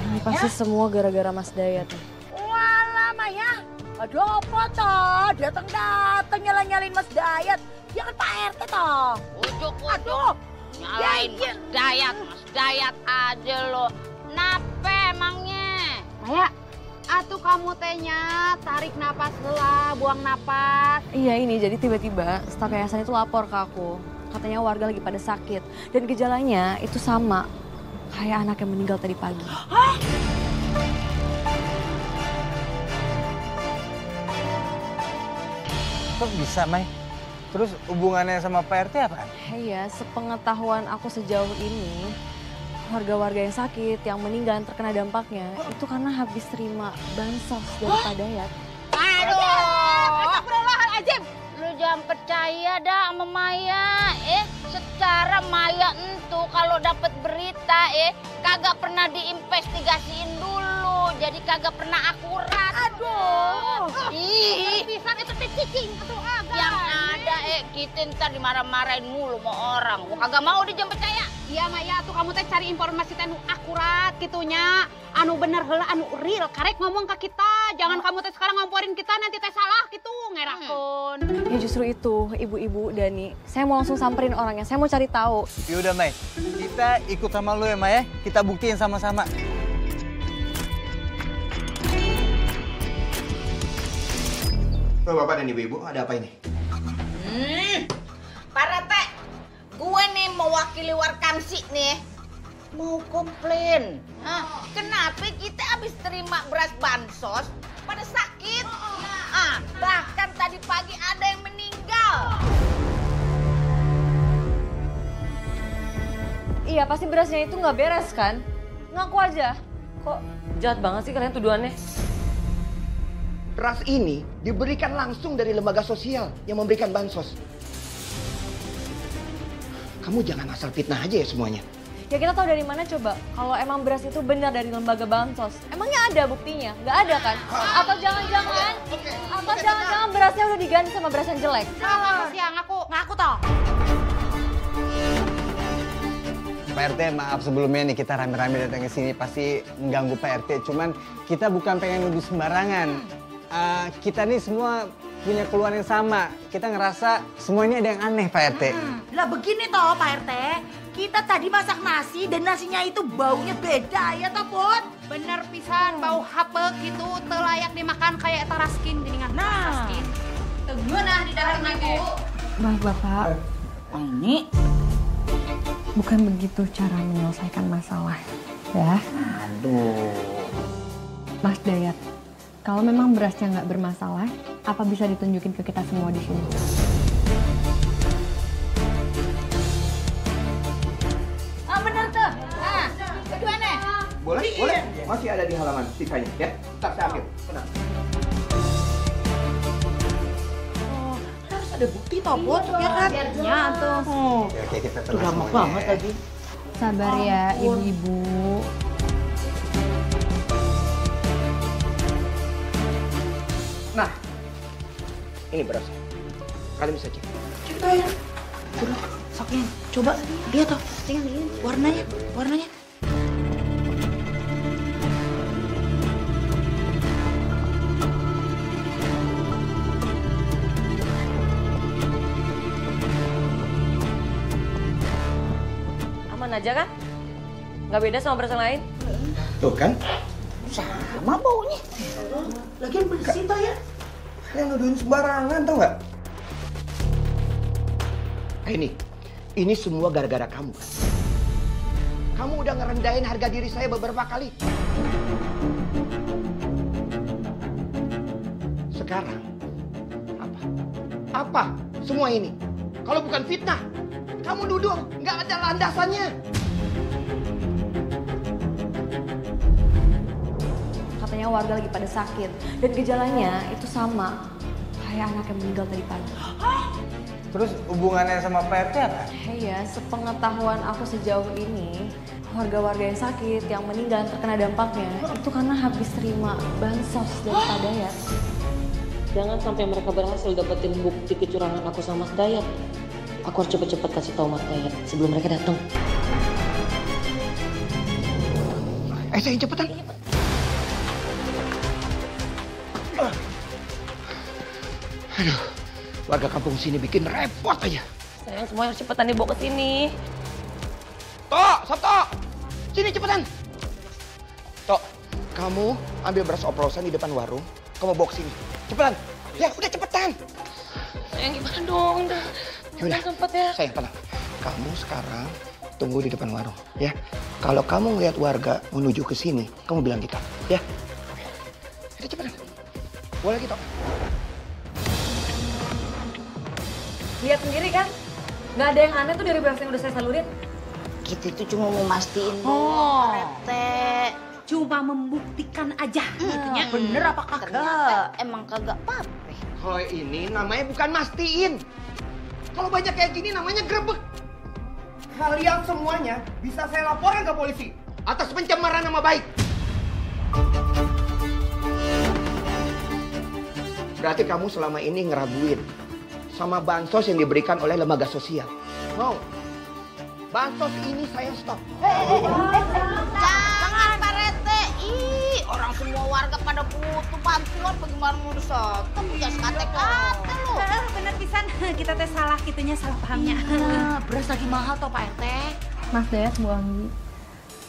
Ini pasti semua gara-gara Mas Dayat nih. Walah Maya. Aduh apa toh? Datang-datang nyala-nyalain Mas Dayat. Dia kan Pak RT toh. Ujuk, aduh. Nyalain Mas Dayat aja lo. Nape emangnya? Maya, atuh kamu tehnya tarik napas heula, buang napas. Iya ini, jadi tiba-tiba staf yayasan itu lapor ke aku. Katanya warga lagi pada sakit. Dan gejalanya itu sama kayak anak yang meninggal tadi pagi. Hah? Kok bisa, Mai? Terus hubungannya sama Pak RT apa? Iya, sepengetahuan aku sejauh ini, warga-warga yang sakit, yang meninggal, yang terkena dampaknya, itu karena habis terima bansos dari Pak Dayat. Aduh, astagfirullahaladzim. Lu jangan percaya dah sama Maya, secara Maya entu kalau dapat berita, kagak pernah diinvestigasiin dulu. jadi kagak pernah akurat. Aduh. Ih, Bisa itu cicing atau agak. yang ada kita ntar dimarah-marahin mulu sama orang. Gua kagak mau dia percaya. Iya Maya, tuh kamu teh cari informasi teh akurat gitunya. Anu bener heula, anu real, karek ngomong ke kita. Jangan kamu teh sekarang ngomporin kita nanti teh salah gitu, ngerakun. Ya justru itu, ibu-ibu Dani. Saya mau langsung samperin orangnya, saya mau cari tahu. Yaudah Mai, kita ikut sama lu ya Mai ya. Kita buktiin sama-sama. Tuh Bapak dan Ibu-ibu, ada apa ini? Pak Rete, gue nih mewakili Warkamsi nih. Mau komplain. Kenapa kita habis terima beras bansos pada sakit? Bahkan tadi pagi ada yang meninggal. Iya, pasti berasnya itu nggak beres kan? Ngaku aja. Kok jahat banget sih kalian tuduhannya? Beras ini diberikan langsung dari lembaga sosial yang memberikan bansos. Kamu jangan asal fitnah aja ya semuanya. Ya kita tahu dari mana coba kalau emang beras itu benar dari lembaga bansos. Emangnya ada buktinya? Nggak ada kan? Atau jangan-jangan berasnya udah diganti sama beras yang jelek? Apa sih yang ngaku toh? Pak RT, maaf sebelumnya nih kita rame-rame datang ke sini pasti mengganggu Pak RT. Cuman kita bukan pengen nuduh sembarangan. Kita nih semua punya keluhan yang sama. Kita ngerasa semuanya ada yang aneh Pak RT. Lah begini toh Pak RT, kita tadi masak nasi dan nasinya itu baunya beda ya toh Put? Bener pisan, bau hapek gitu, telayak dimakan kayak taraskin geningan. Taraskin. Tegunah di dalam lagi. Bapak, ini bukan begitu cara menyelesaikan masalah, ya. Aduh. Mas Dayat, kalau memang berasnya nggak bermasalah, apa bisa ditunjukin ke kita semua di sini? Bener tuh. Bagaimana? Boleh? Masih ada di halaman sisanya ya. Ntar saya ambil. Tenang. Harus ada bukti toh Put, ya kan? Ya tuh. Oke, kita Udah lama banget lagi. Sabar ya, ibu-ibu. Nah, ini berasnya. Kalian bisa cek. Cek ya. Udah, soknya. Coba lihat toh. Warnanya. Aman aja kan? Nggak beda sama beras yang lain? Tuh kan? Sama baunya. Lagian bersih toh ya. Kalian nuduhin sembarangan tau nggak? Ini semua gara-gara kamu kan? Kamu udah ngerendahin harga diri saya beberapa kali. Sekarang, apa semua ini? Kalau bukan fitnah, kamu duduk, nggak ada landasannya. Katanya warga lagi pada sakit dan gejalanya itu sama kayak anak yang meninggal tadi pagi. Terus hubungannya sama Pak RT apa? Iya, sepengetahuan aku sejauh ini, warga-warga yang sakit, yang meninggal, terkena dampaknya, itu karena habis terima bansos dari Pak Dayat. Jangan sampai mereka berhasil dapetin bukti kecurangan aku sama Mas Dayat. Aku harus cepet-cepet kasih tahu Mas Dayat sebelum mereka datang. Saya cepetan. Aduh, warga kampung sini bikin repot aja. Sayang, semua harus cepetan dibawa ke sini. Sabto! Sini cepetan. Tok, kamu ambil beras oplosan di depan warung, kamu bawa ke sini. Cepetan. Ya, udah cepetan. Sayang, gimana dong? Udah sempet ya. Sayang, tenang. Kamu sekarang tunggu di depan warung, ya. Kalau kamu ngeliat warga menuju ke sini, kamu bilang kita, ya. Udah cepetan. Boleh gitu. Lihat sendiri kan, nggak ada yang aneh tuh dari beras yang udah saya salurin. Kita itu cuma mau mastiin doang, Pak RT. Cuma membuktikan aja. Bener apa kagak? Ternyata emang kagak apa-apa. Kalau ini namanya bukan mastiin. Kalau banyak kayak gini namanya grebek. Kalian semuanya bisa saya laporkan ke polisi atas pencemaran nama baik. Berarti kamu selama ini ngeraguin sama bansos yang diberikan oleh lembaga sosial. Mau? Bansos ini saya stop. Jangan Pak Rete. Ih, orang semua warga pada butuh bantuan, bagaimana mau stop? Ya sekate-kate lu. Bener pisan, kita teh salah kitunya, salah pahamnya. Beras lagi mahal toh Pak RT. Mas Dayat, Bu Anggi,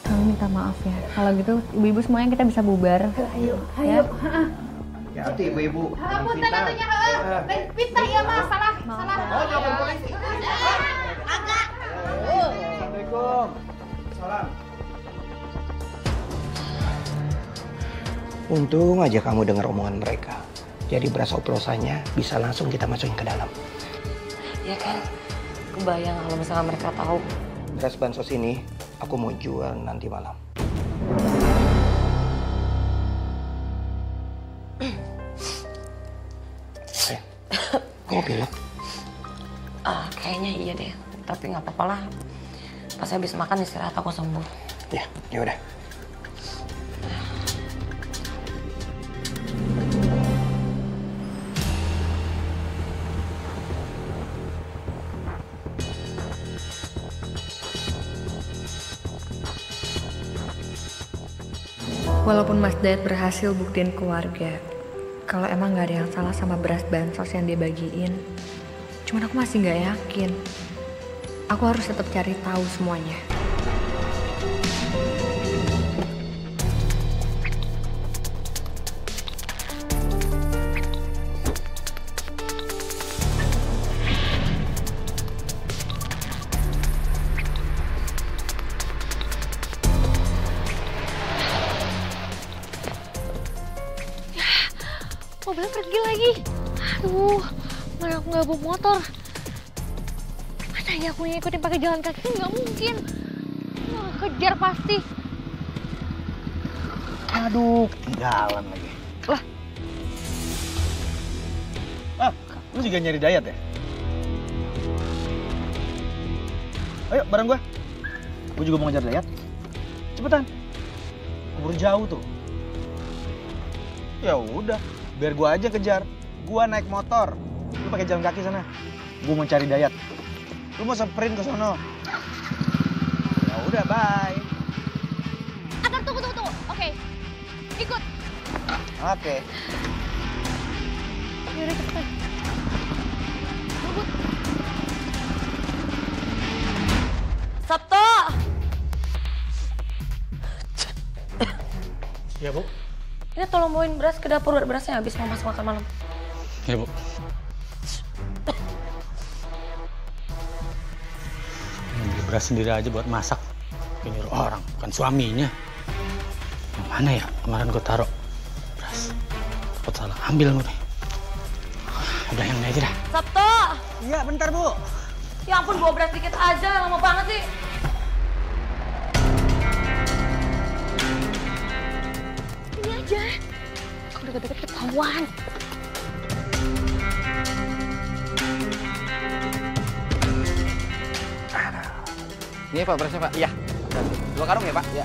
kami minta maaf ya. Kalau gitu ibu-ibu semuanya kita bisa bubar. Ayo. Ya, hati ibu-ibu. Punten atunya heuh. Fitnah ieu mah salah. Oh, jangan polisi. Agak. Assalamualaikum. Salam. Untung aja kamu dengar omongan mereka. Jadi beras oplosannya bisa langsung kita masukin ke dalam. Ya kan, kebayang kalau misalnya mereka tahu. Beras bansos ini aku mau jual nanti malam. Kamu pilek? Kayaknya iya deh, tapi nggak apa-apa lah. Pas habis makan istirahat aku sembuh. Ya udah. Walaupun Mas Dayat berhasil buktiin ke warga kalau emang nggak ada yang salah sama beras bansos yang dia bagiin, cuman aku masih nggak yakin. Aku harus tetap cari tahu semuanya. Mobilnya pergi lagi. Aduh, mana aku nggak bawa motor. Masa ya aku ngikutin pakai jalan kaki? Nggak mungkin. Wah, kejar pasti. Aduh, ketinggalan lagi. Lah. Lu juga nyari Dayat ya? Ayo, bareng gua. Gua juga mau ngejar Dayat. Cepetan. Keburu jauh tuh. Ya udah, biar gua aja kejar. Gua naik motor. Lu pakai jalan kaki sana. Gua mau cari Dayat. Lu mau sprint ke sono. Ya udah, bye. Agar tunggu. Oke. Ikut. Oke. Yaudah cepetan. Tunggu. Sabto! Ya, Bu. Ini tolong bawain beras ke dapur, berasnya habis mau masak makan malam. Ya, Bu. Beli beras sendiri aja buat masak. Ini orang, bukan suaminya. Yang mana ya kemarin gue taruh beras? Takut salah ambil gue. Udah yang ini aja dah. Sabto! Iya, bentar, Bu. Ya ampun, bawa beras dikit aja, lama banget sih. Ini aja. Kalau deket-deket ketahuan. Ini Pak berasnya Pak? Iya. 2 karung ya Pak? Iya.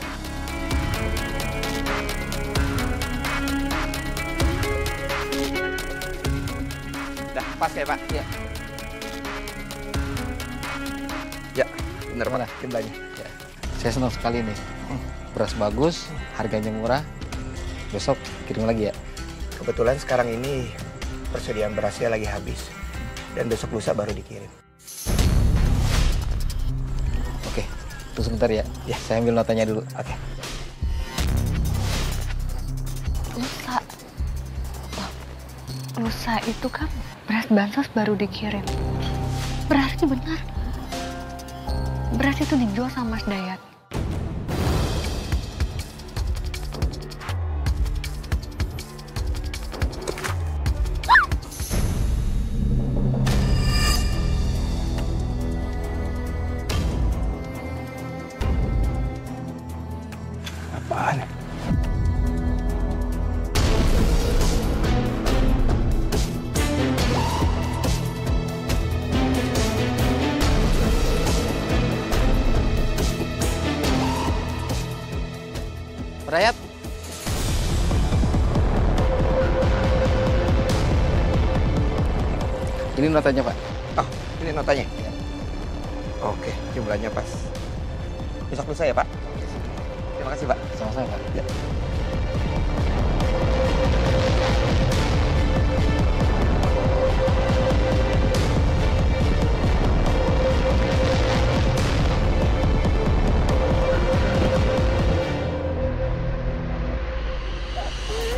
Dah pas ya Pak? Iya. Ya, bener Pak jumlahnya. Ya. Saya senang sekali nih. Beras bagus, harganya murah. Besok kirim lagi ya. Kebetulan sekarang ini persediaan berasnya lagi habis. Dan besok lusa baru dikirim. Oke, tunggu sebentar ya. Ya, saya ambil notanya dulu. Oke. Lusa. Lusa itu kan beras bansos baru dikirim. Berarti benar. Beras itu dijual sama Mas Dayat. Apaan? Rayat. Ini notanya, Pak. Oh, ini notanya. Oke, jumlahnya pas. Besok lusa ya, Pak? Terima kasih, Pak. Sama-sama, Pak. Ya.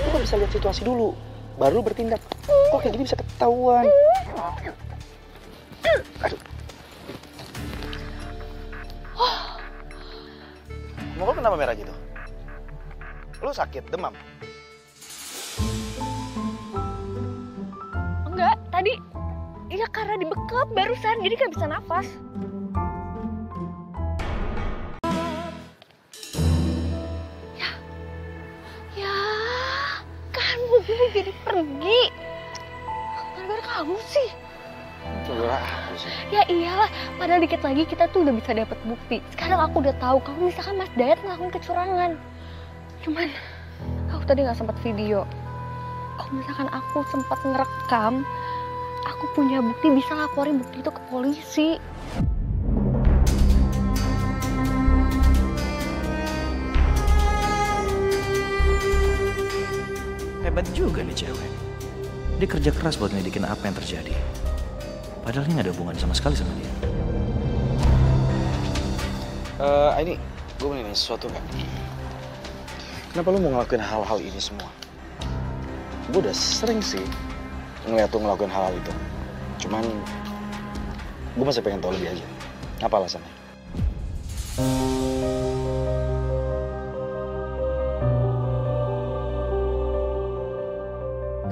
Lu kan bisa lihat situasi dulu, baru bertindak. Kok kayak gini bisa ketahuan? Aduh. Muka lu kenapa merah gitu? Lu sakit, demam? Enggak, tadi ya karena dibekap barusan, jadi gak bisa nafas. Ya, kan gue jadi pergi. Gara-gara kamu sih. Gara-gara aku sih. Ya iyalah, padahal dikit lagi kita tuh udah bisa dapat bukti. Sekarang aku udah tahu kalau misalkan Mas Dayat ngelakuin kecurangan. Cuman aku tadi nggak sempat video. Kalau misalkan aku sempat ngerekam, aku punya bukti, bisa laporin bukti itu ke polisi. Hebat juga nih cewek. Dia kerja keras buat ngelidikin apa yang terjadi. Padahal ini gak ada hubungan sama sekali sama dia. Ini gue mau nanya sesuatu kan. Kenapa lu mau ngelakuin hal-hal ini semua? Gue udah sering sih ngeliat lu ngelakuin hal-hal itu. Cuman gue masih pengen tahu lebih aja. Apa alasannya?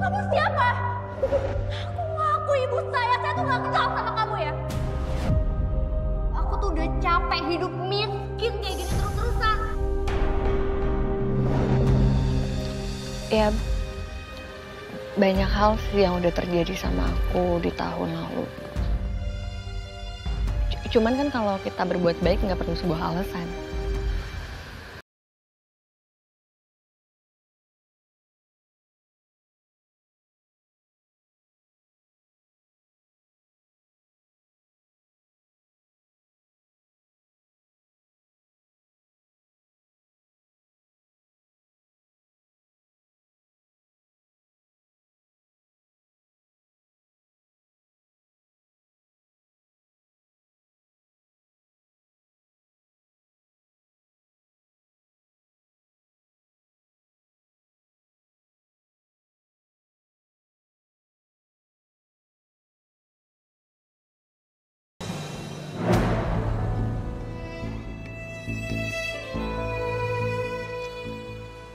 Kamu siapa? Aku ngaku ibu saya tuh gak kenal sama kamu ya. Aku tuh udah capek hidup miskin kayak gini terus-terusan. Ya, banyak hal sih yang udah terjadi sama aku di tahun lalu. Cuman kan kalau kita berbuat baik nggak perlu sebuah alasan.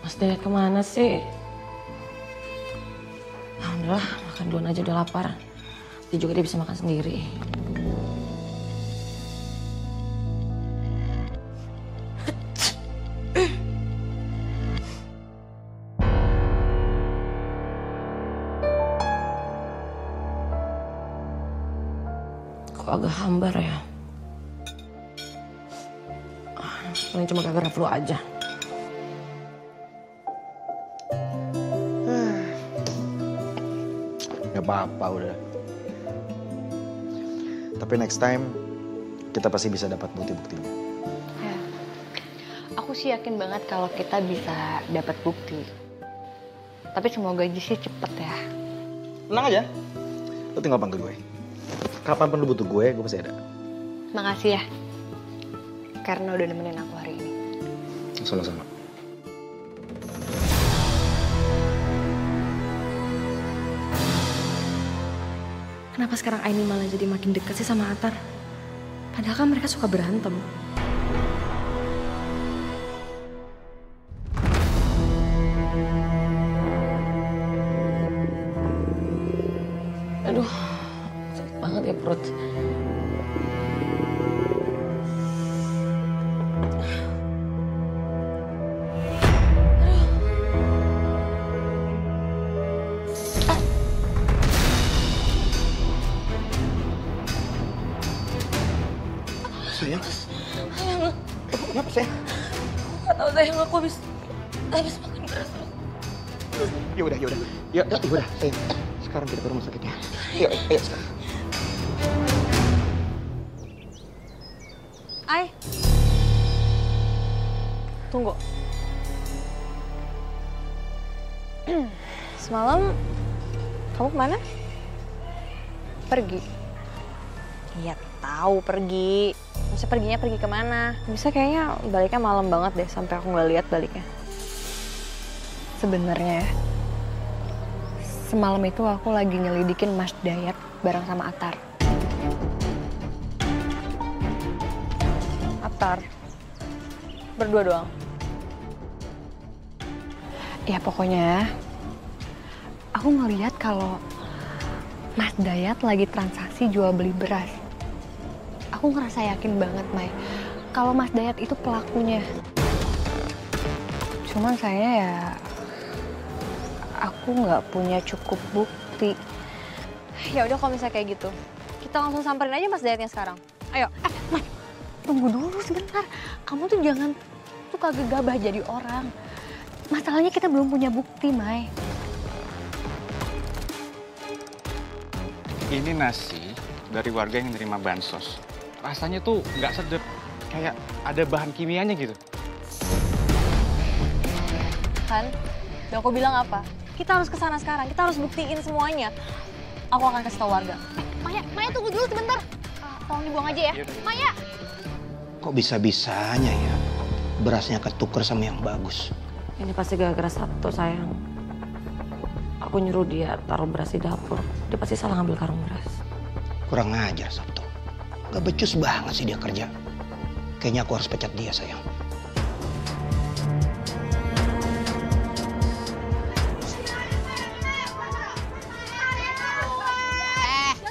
Mas Dayat kemana sih? Alhamdulillah, makan duluan aja, udah lapar. Dia juga dia bisa makan sendiri. Kok agak hambar ya? Paling cuma gara-gara flu aja. Gak apa-apa udah. Tapi next time kita pasti bisa dapat bukti-buktinya. Ya, aku sih yakin banget kalau kita bisa dapat bukti. Tapi semoga aja sih cepet ya. Tenang aja, lu tinggal panggil gue. Kapanpun lu butuh gue pasti ada. Makasih ya, karena udah nemenin aku hari ini. Sama-sama. Kenapa sekarang Aini malah jadi makin dekat sih sama Atar? Padahal kan mereka suka berantem. Aduh, sakit banget ya perut. Sayang, Sayang, kenapa sayang? Gak tau sayang, aku habis makan beras. Ya udah, sayang. Sekarang kita ke rumah sakit ya. Ayo sekarang. Ai. Tunggu. Semalam kamu kemana? Pergi. Iya tahu pergi. Maksudnya perginya pergi kemana? Bisa kayaknya baliknya malam banget deh sampai aku nggak lihat baliknya. Sebenarnya semalam itu aku lagi nyelidikin Mas Dayat bareng sama Atar. Atar? Berdua doang? Ya pokoknya aku ngeliat kalau Mas Dayat lagi transaksi jual beli beras. Aku ngerasa yakin banget, Mai, kalau Mas Dayat itu pelakunya. Cuman saya ya, aku nggak punya cukup bukti. Ya udah kalau misalnya kayak gitu, kita langsung samperin aja Mas Dayatnya sekarang. Ayo. Mai, tunggu dulu sebentar. Kamu tuh jangan suka gegabah jadi orang. Masalahnya kita belum punya bukti, Mai. Ini nasi dari warga yang menerima bansos. Rasanya tuh nggak sedap, kayak ada bahan kimianya gitu. Kan, udah aku bilang apa? Kita harus kesana sekarang, kita harus buktiin semuanya. Aku akan kasih tau warga. Maya tunggu dulu sebentar. Tolong dibuang aja ya. Maya. Kok bisa-bisanya ya berasnya ketuker sama yang bagus? Ini pasti gara-gara Sabto, sayang. Aku nyuruh dia taruh beras di dapur. Dia pasti salah ngambil karung beras. Kurang ajar Sabto. Gak becus banget sih dia kerja. Kayaknya aku harus pecat dia, sayang.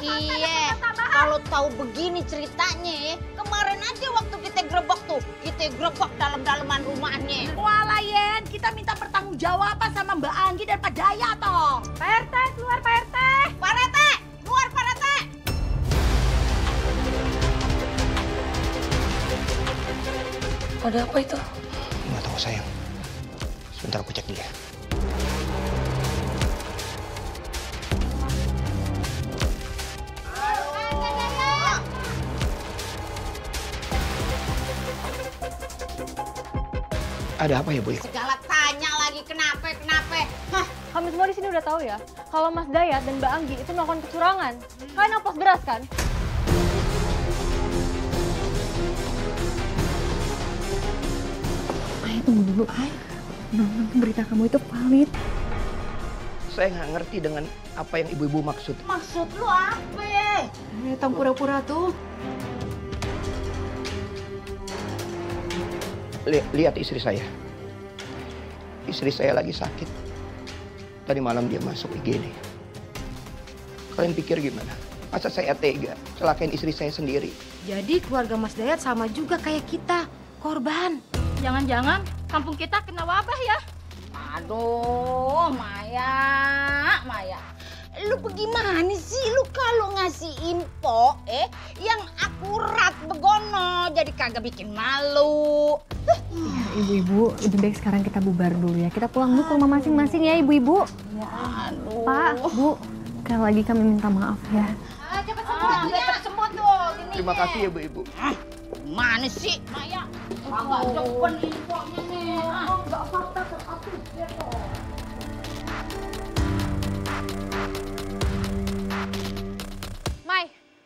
Iya, kalau tahu begini ceritanya, kemarin aja waktu kita grebek tuh, kita grebek dalam-dalaman rumahnya. Walah Yen, kita minta pertanggungjawaban sama Mbak Anggi dan Pak Daya toh. Pak RT, keluar Pak RT. Pak RT, keluar Pak RT. Ada apa itu? Nggak tahu, sayang. Sebentar aku cek dia. Ada apa ya, Bu? Segala tanya lagi kenapa? Hah? Kami semua di sini udah tahu ya, kalau Mas Dayat dan Mbak Anggi itu melakukan kecurangan. Kalian oplos beras kan? Ay, tunggu dulu, Ay. Belum berita kamu itu valid. Saya nggak ngerti dengan apa yang ibu-ibu maksud. Maksud lu apa? Tong pura-pura tuh. Lihat istri saya. Istri saya lagi sakit. Tadi malam dia masuk IGD. Kalian pikir gimana? Masa saya tega celakain istri saya sendiri? Jadi keluarga Mas Dayat sama juga kayak kita, korban. Jangan-jangan kampung kita kena wabah ya? Aduh, Maya. Lu bagaimana sih lu kalau ngasih info yang akurat begono jadi kagak bikin malu. Ya, ibu-ibu, lebih baik sekarang kita bubar dulu ya. Kita pulang dulu ke rumah masing-masing ya, ibu-ibu. Aduh. Pak, Bu, sekali lagi kami minta maaf ya. Cepet sembuh tuh. Terima kasih ya, Bu-ibu. Mana sih, Maya? Agak depan infonya nih. Enggak fakta teratuh gitu.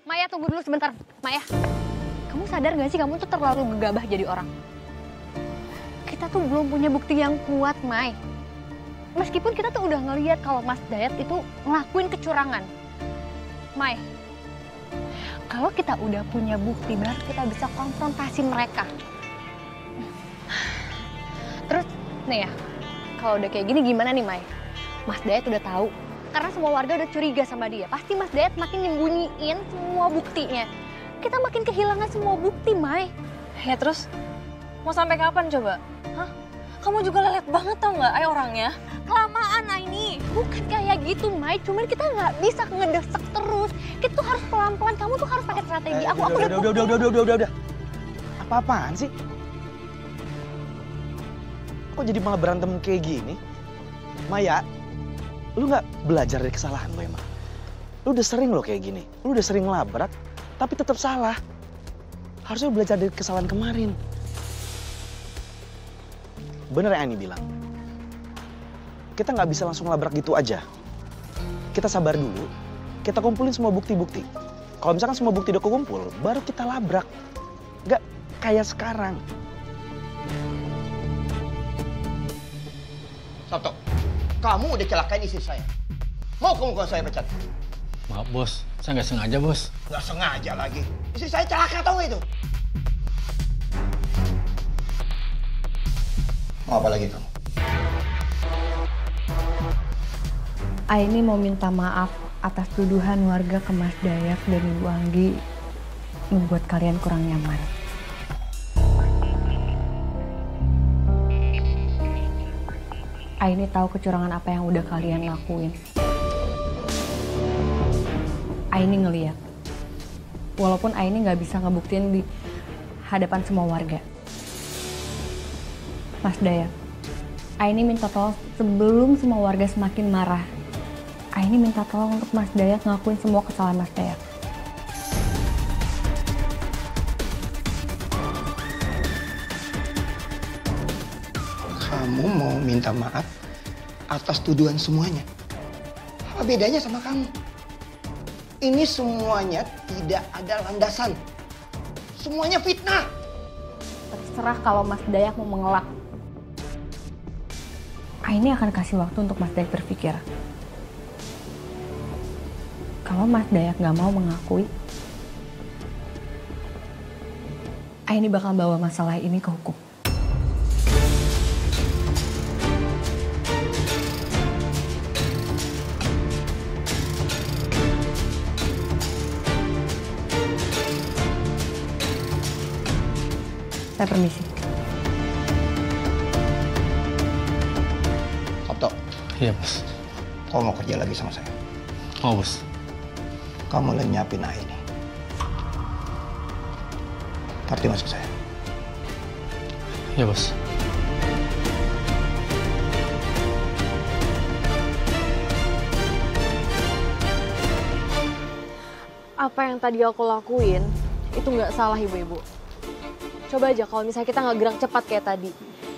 Maya tunggu dulu sebentar. Maya, kamu sadar gak sih kamu tuh terlalu gegabah jadi orang? Kita tuh belum punya bukti yang kuat, Mai. Meskipun kita tuh udah ngeliat kalau Mas Dayat itu ngelakuin kecurangan. Mai, kalau kita udah punya bukti, baru kita bisa konfrontasi mereka. Terus, nih ya, kalau udah kayak gini gimana nih, Mai? Mas Dayat udah tahu. Karena semua warga udah curiga sama dia. Pasti Mas Dayat makin nyembunyiin semua buktinya. Kita makin kehilangan semua bukti, Mai. Ya terus, mau sampai kapan coba? Hah? Kamu juga lelet banget tau nggak, orangnya? Kelamaan, ini. Bukan kayak gitu, Mai. Cuman kita nggak bisa ngedesek terus. Kita tuh harus pelan-pelan. Kamu tuh harus pakai strategi. Udah. Apa-apaan sih? Kok jadi malah berantem kayak gini? Maya, lu nggak belajar dari kesalahan lu emang? Lu udah sering lo kayak gini. Lu udah sering labrak, tapi tetap salah. Harusnya belajar dari kesalahan kemarin. Bener yang Ani bilang. Kita nggak bisa langsung labrak gitu aja. Kita sabar dulu, kita kumpulin semua bukti-bukti. Kalau misalkan semua bukti udah kekumpul, baru kita labrak. Nggak kayak sekarang. Sabto, kamu udah celakain istri saya. Mau kamu kalau saya pecat? Maaf bos, saya nggak sengaja bos. Nggak sengaja lagi. Istri saya celaka tau nggak itu? Mau apa lagi kamu? Aini mau minta maaf atas tuduhan warga ke Mas Dayak dan Ibu Anggi membuat kalian kurang nyaman. Aini tahu kecurangan apa yang udah kalian lakuin. Aini ngeliat, walaupun Aini nggak bisa ngebuktiin di hadapan semua warga. Mas Dayak, Aini minta tolong sebelum semua warga semakin marah. Aini minta tolong untuk Mas Dayak ngakuin semua kesalahan Mas Dayak. Kamu mau minta maaf atas tuduhan semuanya? Apa bedanya sama kamu? Ini semuanya tidak ada landasan. Semuanya fitnah. Terserah kalau Mas Dayak mau mengelak. Aini akan kasih waktu untuk Mas Dayak berpikir. Kalau Mas Dayak nggak mau mengakui, Aini bakal bawa masalah ini ke hukum. Saya permisi. Sabto. Iya bos. Kau mau kerja lagi sama saya? Mau bos. Kamu lenyapin Aini. Ngerti maksud saya? Iya bos. Apa yang tadi aku lakuin itu nggak salah ibu-ibu. Coba aja kalau misalnya kita nggak gerak cepat kayak tadi,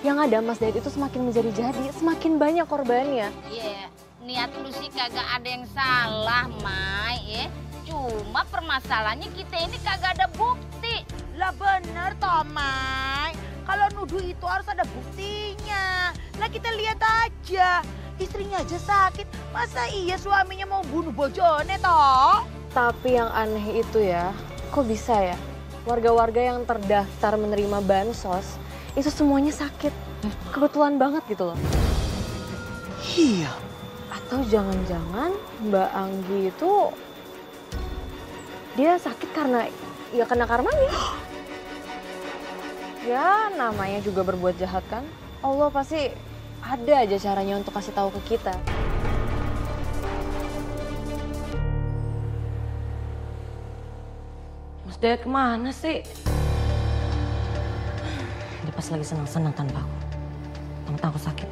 yang ada Mas Dayat itu semakin menjadi-jadi, semakin banyak korbannya. Iya, niat lu sih kagak ada yang salah, Mai, ya. Cuma permasalahannya kita ini kagak ada bukti. Lah bener toh, Mai. Kalau nuduh itu harus ada buktinya. Lah kita lihat aja, istrinya aja sakit. Masa iya suaminya mau bunuh bojone toh? Tapi yang aneh itu ya, kok bisa ya? Warga-warga yang terdaftar menerima bansos, itu semuanya sakit. Kebetulan banget gitu loh. Iya. Atau jangan-jangan Mbak Anggi itu dia sakit karena ya kena karmanya. Ya namanya juga berbuat jahat kan. Allah pasti ada aja caranya untuk kasih tahu ke kita. Mas Dayat kemana sih? Dia pas lagi senang-senang tanpa aku. Tentang aku sakit.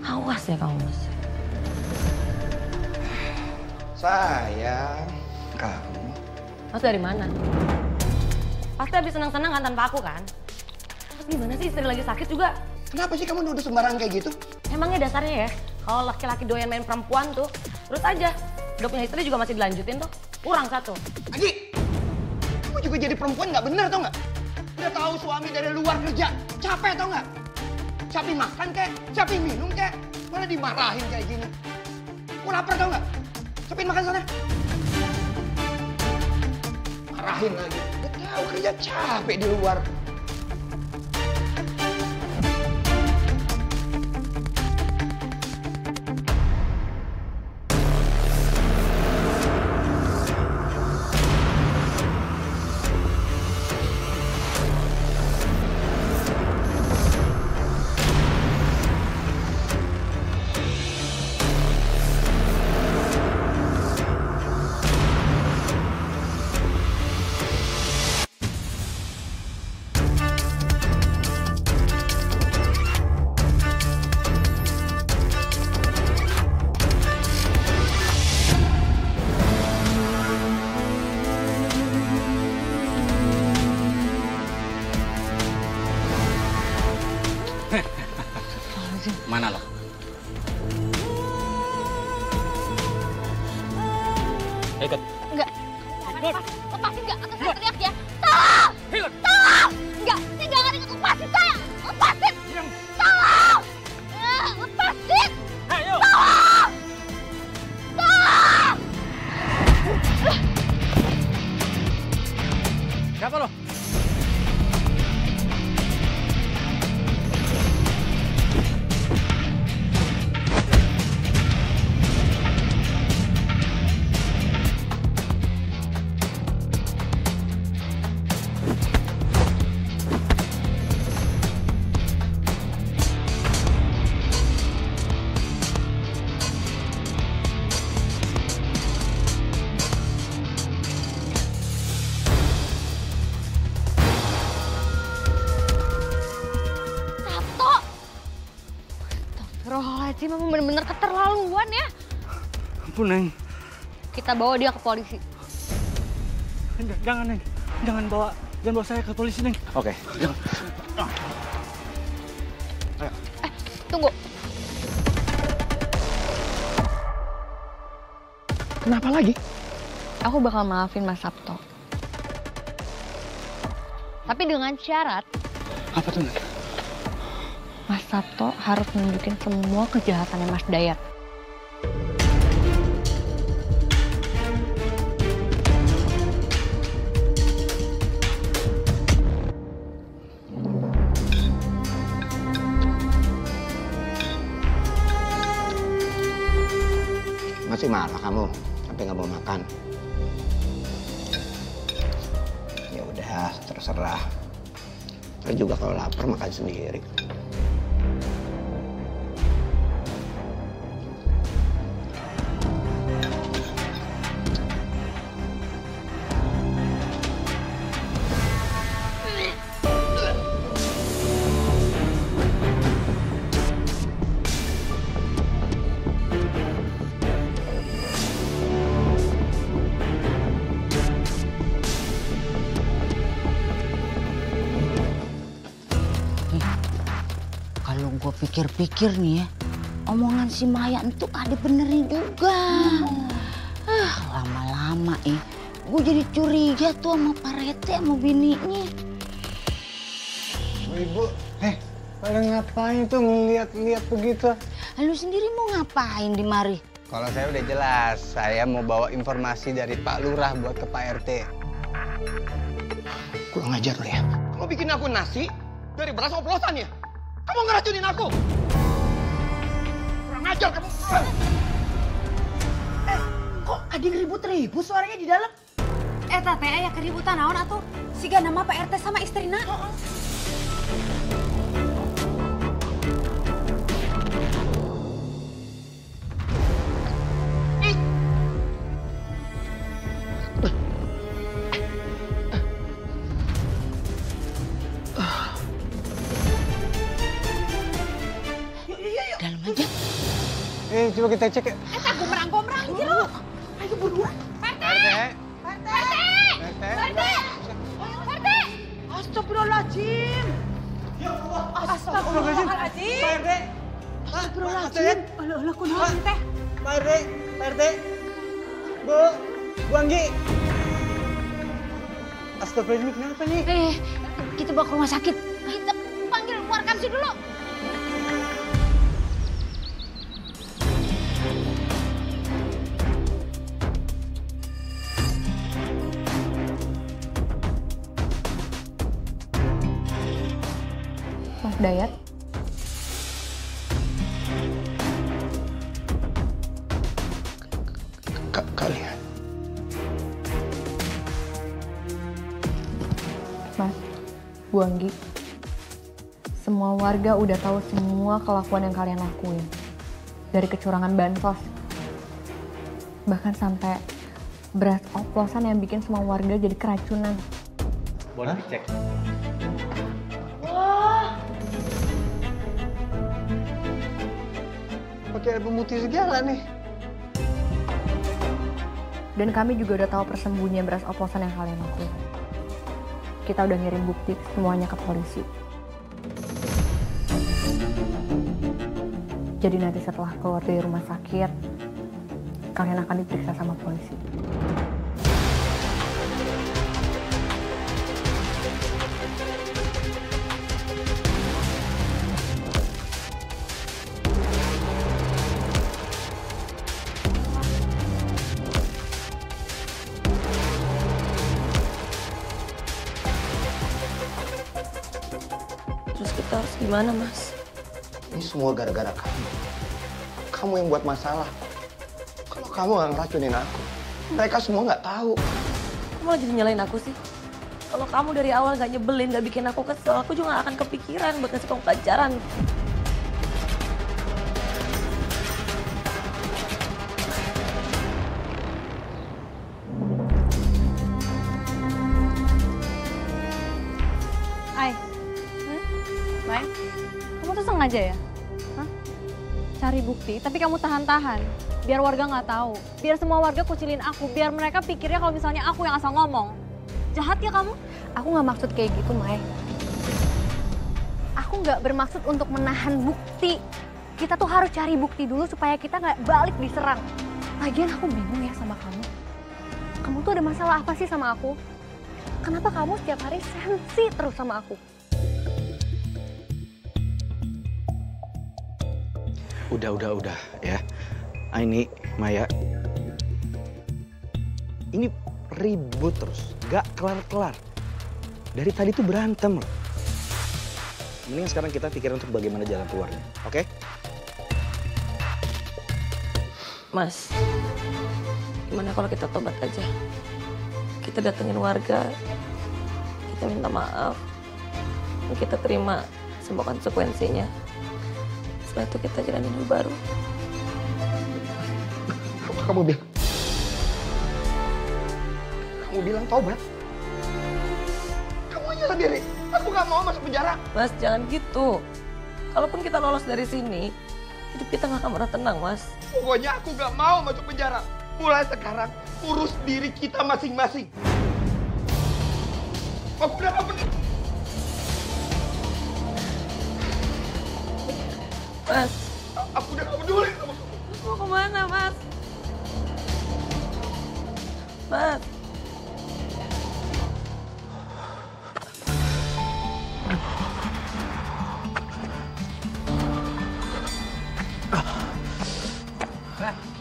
Awas ya kamu, Mas. Sayang, kamu. Mas dari mana? Pasti habis senang-senang kan tanpa aku kan? Mas gimana sih istri lagi sakit juga? Kenapa sih kamu nuduh sembarangan kayak gitu? Emangnya dasarnya ya, kalau laki-laki doyan main perempuan tuh, terus aja. Udah punya istri juga masih dilanjutin tuh. Kurang satu. Agi, kamu juga jadi perempuan nggak bener tau nggak? Udah tahu suami dari luar kerja, capek tau nggak? Siapin makan kek, siapin minum kek, malah dimarahin kayak gini. Aku lapar tau nggak? Siapin makan sana. Marahin lagi. Udah tahu kerja capek di luar. Astagfirullahaladzim. Mana lo? Ikut. Enggak. Lepasin enggak? Atau saya teriak ya. Tolong! Tolong! Enggak, saya jangan ikut. Lepasin saya. Lepasin. Tolong! Lepasin. Ayo. Tolong! Tolong! Siapa lo? Astagfirullahaladzim, memang bener-bener keterlaluan ya. Ampun, Neng. Kita bawa dia ke polisi. Jangan, Neng. Jangan bawa saya ke polisi, Neng. Oke. Jangan. Tunggu. Kenapa lagi? Aku bakal maafin Mas Sabto. Tapi dengan syarat, Apa tuh, Neng? Mas Sabto harus nunjukin semua kejahatannya Mas Dayat. Masih marah kamu sampai nggak mau makan? Ya udah, terserah. Ntar juga kalau lapar makan sendiri. Kalau gue pikir-pikir nih ya, omongan si Maya itu ada benernya juga. Lama-lama gue jadi curiga tuh sama Pak Rete sama bininya. Ibu, pada ngapain tuh ngeliat-liat begitu? Lu sendiri mau ngapain di mari? Kalau saya udah jelas, saya mau bawa informasi dari Pak Lurah buat ke Pak RT. Kurang ajar lo ya. Kamu bikin aku nasi dari beras oplosan ya? Kamu ngeracunin aku. Kurang ajar kamu. Kok ada yang ribut-ribut suaranya di dalam? Tete ya keributan naon atuh? Siga nama Pak RT sama istrina. Dalam aja. Coba kita cek ya. Eta gomrang-gomrang gitu. Ayo buruan. RT. Astagfirullahaladzim. Astagfirullahaladzim. Pak RT. Astagfirullahaladzim. Alah, kunaon teh? Pak RT. Bu Anggi. Astagfirullahaladzim, kenapa nih? Kita bawa ke rumah sakit. Kita panggil Warkamsi dulu. Mas Dayat. Kalian. Mas, Bu Anggi. Semua warga udah tahu semua kelakuan yang kalian lakuin. Dari kecurangan bansos. Bahkan sampai beras oplosan yang bikin semua warga jadi keracunan. Boleh dicek. Wah. Pakai air pemutih segala nih. Dan kami juga udah tahu persembunyian beras oplosan yang kalian lakuin. Kita udah ngirim bukti semuanya ke polisi. Jadi nanti setelah keluar dari rumah sakit, kalian akan diperiksa sama polisi. Terus kita harus gimana, Mas? Ini semua gara-gara kamu. Kamu yang buat masalah. Kalau kamu nggak ngeracunin aku, mereka semua nggak tahu. Kamu malah jadi nyalain aku sih? Kalau kamu dari awal nggak nyebelin, nggak bikin aku kesel, aku juga nggak akan kepikiran buat ngasih kamu pelajaran. Ai, Mai, kamu tuh sengaja ya? Hah? Cari bukti, tapi kamu tahan-tahan. Biar warga nggak tahu. Biar semua warga kucilin aku. Biar mereka pikirnya kalau misalnya aku yang asal ngomong. Jahat ya kamu? Aku nggak maksud kayak gitu, Mai. Aku nggak bermaksud untuk menahan bukti. Kita tuh harus cari bukti dulu supaya kita nggak balik diserang. Lagian aku bingung ya sama kamu. Kamu tuh ada masalah apa sih sama aku? Kenapa kamu setiap hari sensi terus sama aku? Udah ya. Ini Maya. Ini ribut terus, gak kelar-kelar. Dari tadi tuh berantem loh. Mending sekarang kita pikirin untuk bagaimana jalan keluarnya, oke? Mas, gimana kalau kita tobat aja? Kita datengin warga, kita minta maaf, dan kita terima semua konsekuensinya. Setelah itu kita jalanin hidup baru. Kamu bilang tobat. Kamu nyala diri. Aku nggak mau masuk penjara. Mas, jangan gitu. Kalaupun kita lolos dari sini, hidup kita nggak akan pernah tenang, Mas. Pokoknya aku nggak mau masuk penjara. Mulai sekarang, urus diri kita masing-masing. Aku udah nggak peduli. Mas, aku udah nggak peduli sama kamu. Mau kemana, Mas? Mas.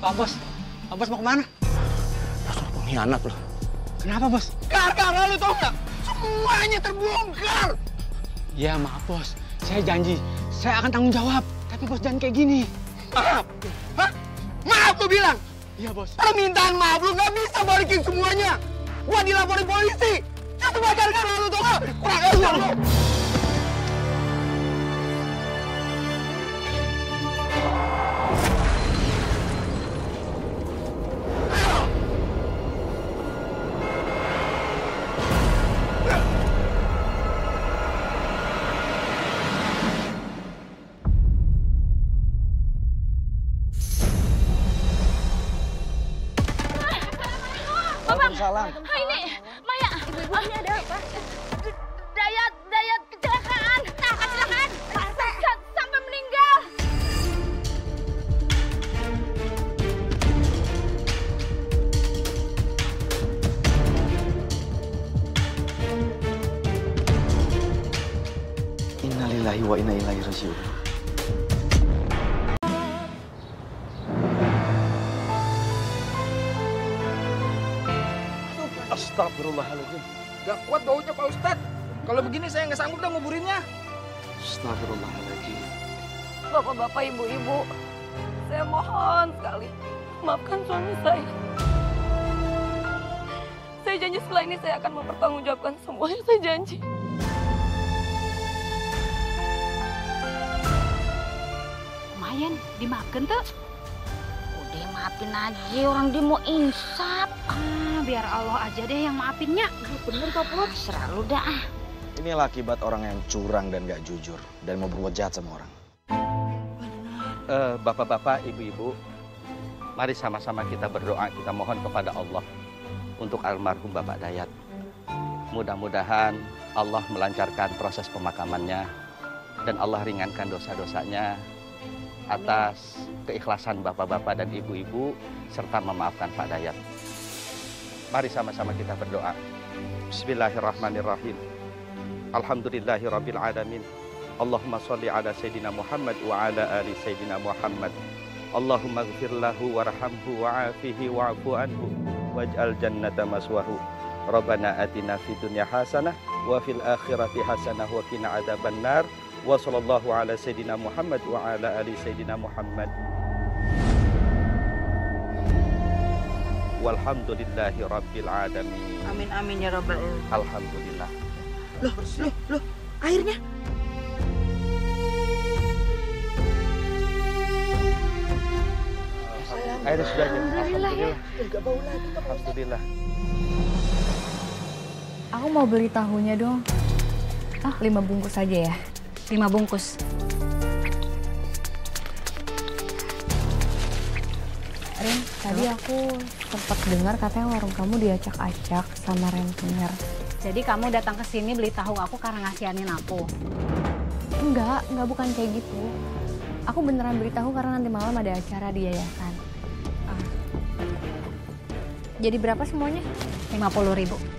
Pak Bos mau kemana? Dasar pengkhianat loh. Kenapa, Bos? Gara-gara lu tau nggak? Semuanya terbongkar. Ya maaf, Bos. Saya janji, saya akan tanggung jawab. Tapi Bos jangan kayak gini. Maaf? Hah? Maaf lu bilang? Iya, Bos. Permintaan maaf lu nggak bisa balikin semuanya. Gua dilaporin polisi. Itu semua gara-gara lu tau nggak? Kurang ajar lu. Waalaikumsalam. Ini, Maya. Ibu-ibu, ini ada apa? Dayat kecelakaan. Nah, kecelakaan. Sampai meninggal. Innalillahi wa inna ilaihi raji'un. Astagfirullahaladzim. Gak kuat baunya Pak Ustadz. Kalau begini saya nggak sanggup dah nguburinnya. Astagfirullahaladzim. Bapak-bapak, ibu-ibu, saya mohon sekali, maafkan suami saya. Saya janji setelah ini saya akan mempertanggungjawabkan semuanya, saya janji. Lumayan, dimakan tuh. Udah maafin aja, orang dia mau insaf. Biar Allah aja deh yang maafinnya. Bener Pak Bos. Serah lu dah. Inilah akibat orang yang curang dan gak jujur dan mau berbuat jahat sama orang. Bapak-bapak, ibu-ibu, mari sama-sama kita berdoa, kita mohon kepada Allah untuk almarhum Bapak Dayat. Mudah-mudahan Allah melancarkan proses pemakamannya dan Allah ringankan dosa-dosanya atas keikhlasan bapak-bapak dan ibu-ibu serta memaafkan Pak Dayat. Mari sama-sama kita berdoa. Bismillahirrahmanirrahim. Alhamdulillahirabbil alamin. Allahumma sholli ala Sayyidina Muhammad wa ala ali Sayyidina Muhammad. Allahumma ighfir lahu warhamhu wa'afihi wa'fu anhu waj'al jannata maswahu. Rabbana atina fid dunya hasanah wa fil akhirati hasanah wa qina adzabannar. Wa sallallahu ala Sayyidina Muhammad wa ala ali Sayyidina Muhammad. Walhamdulillahi rabbil alamin. Amin amin ya rabbal alamin. Alhamdulillah. Loh, airnya. Airnya sudah aja. Alhamdulillah. Enggak bau lagi. Alhamdulillah. Aku mau beli tahunya dong. 5 bungkus aja ya. 5 bungkus. Rin, tadi aku sempat dengar katanya warung kamu diacak-acak sama rentenir. Jadi kamu datang ke sini beli tahu aku karena ngasihanin aku? Enggak bukan kayak gitu. Aku beneran beli tahu karena nanti malam ada acara di yayasan. Jadi berapa semuanya? 50.000.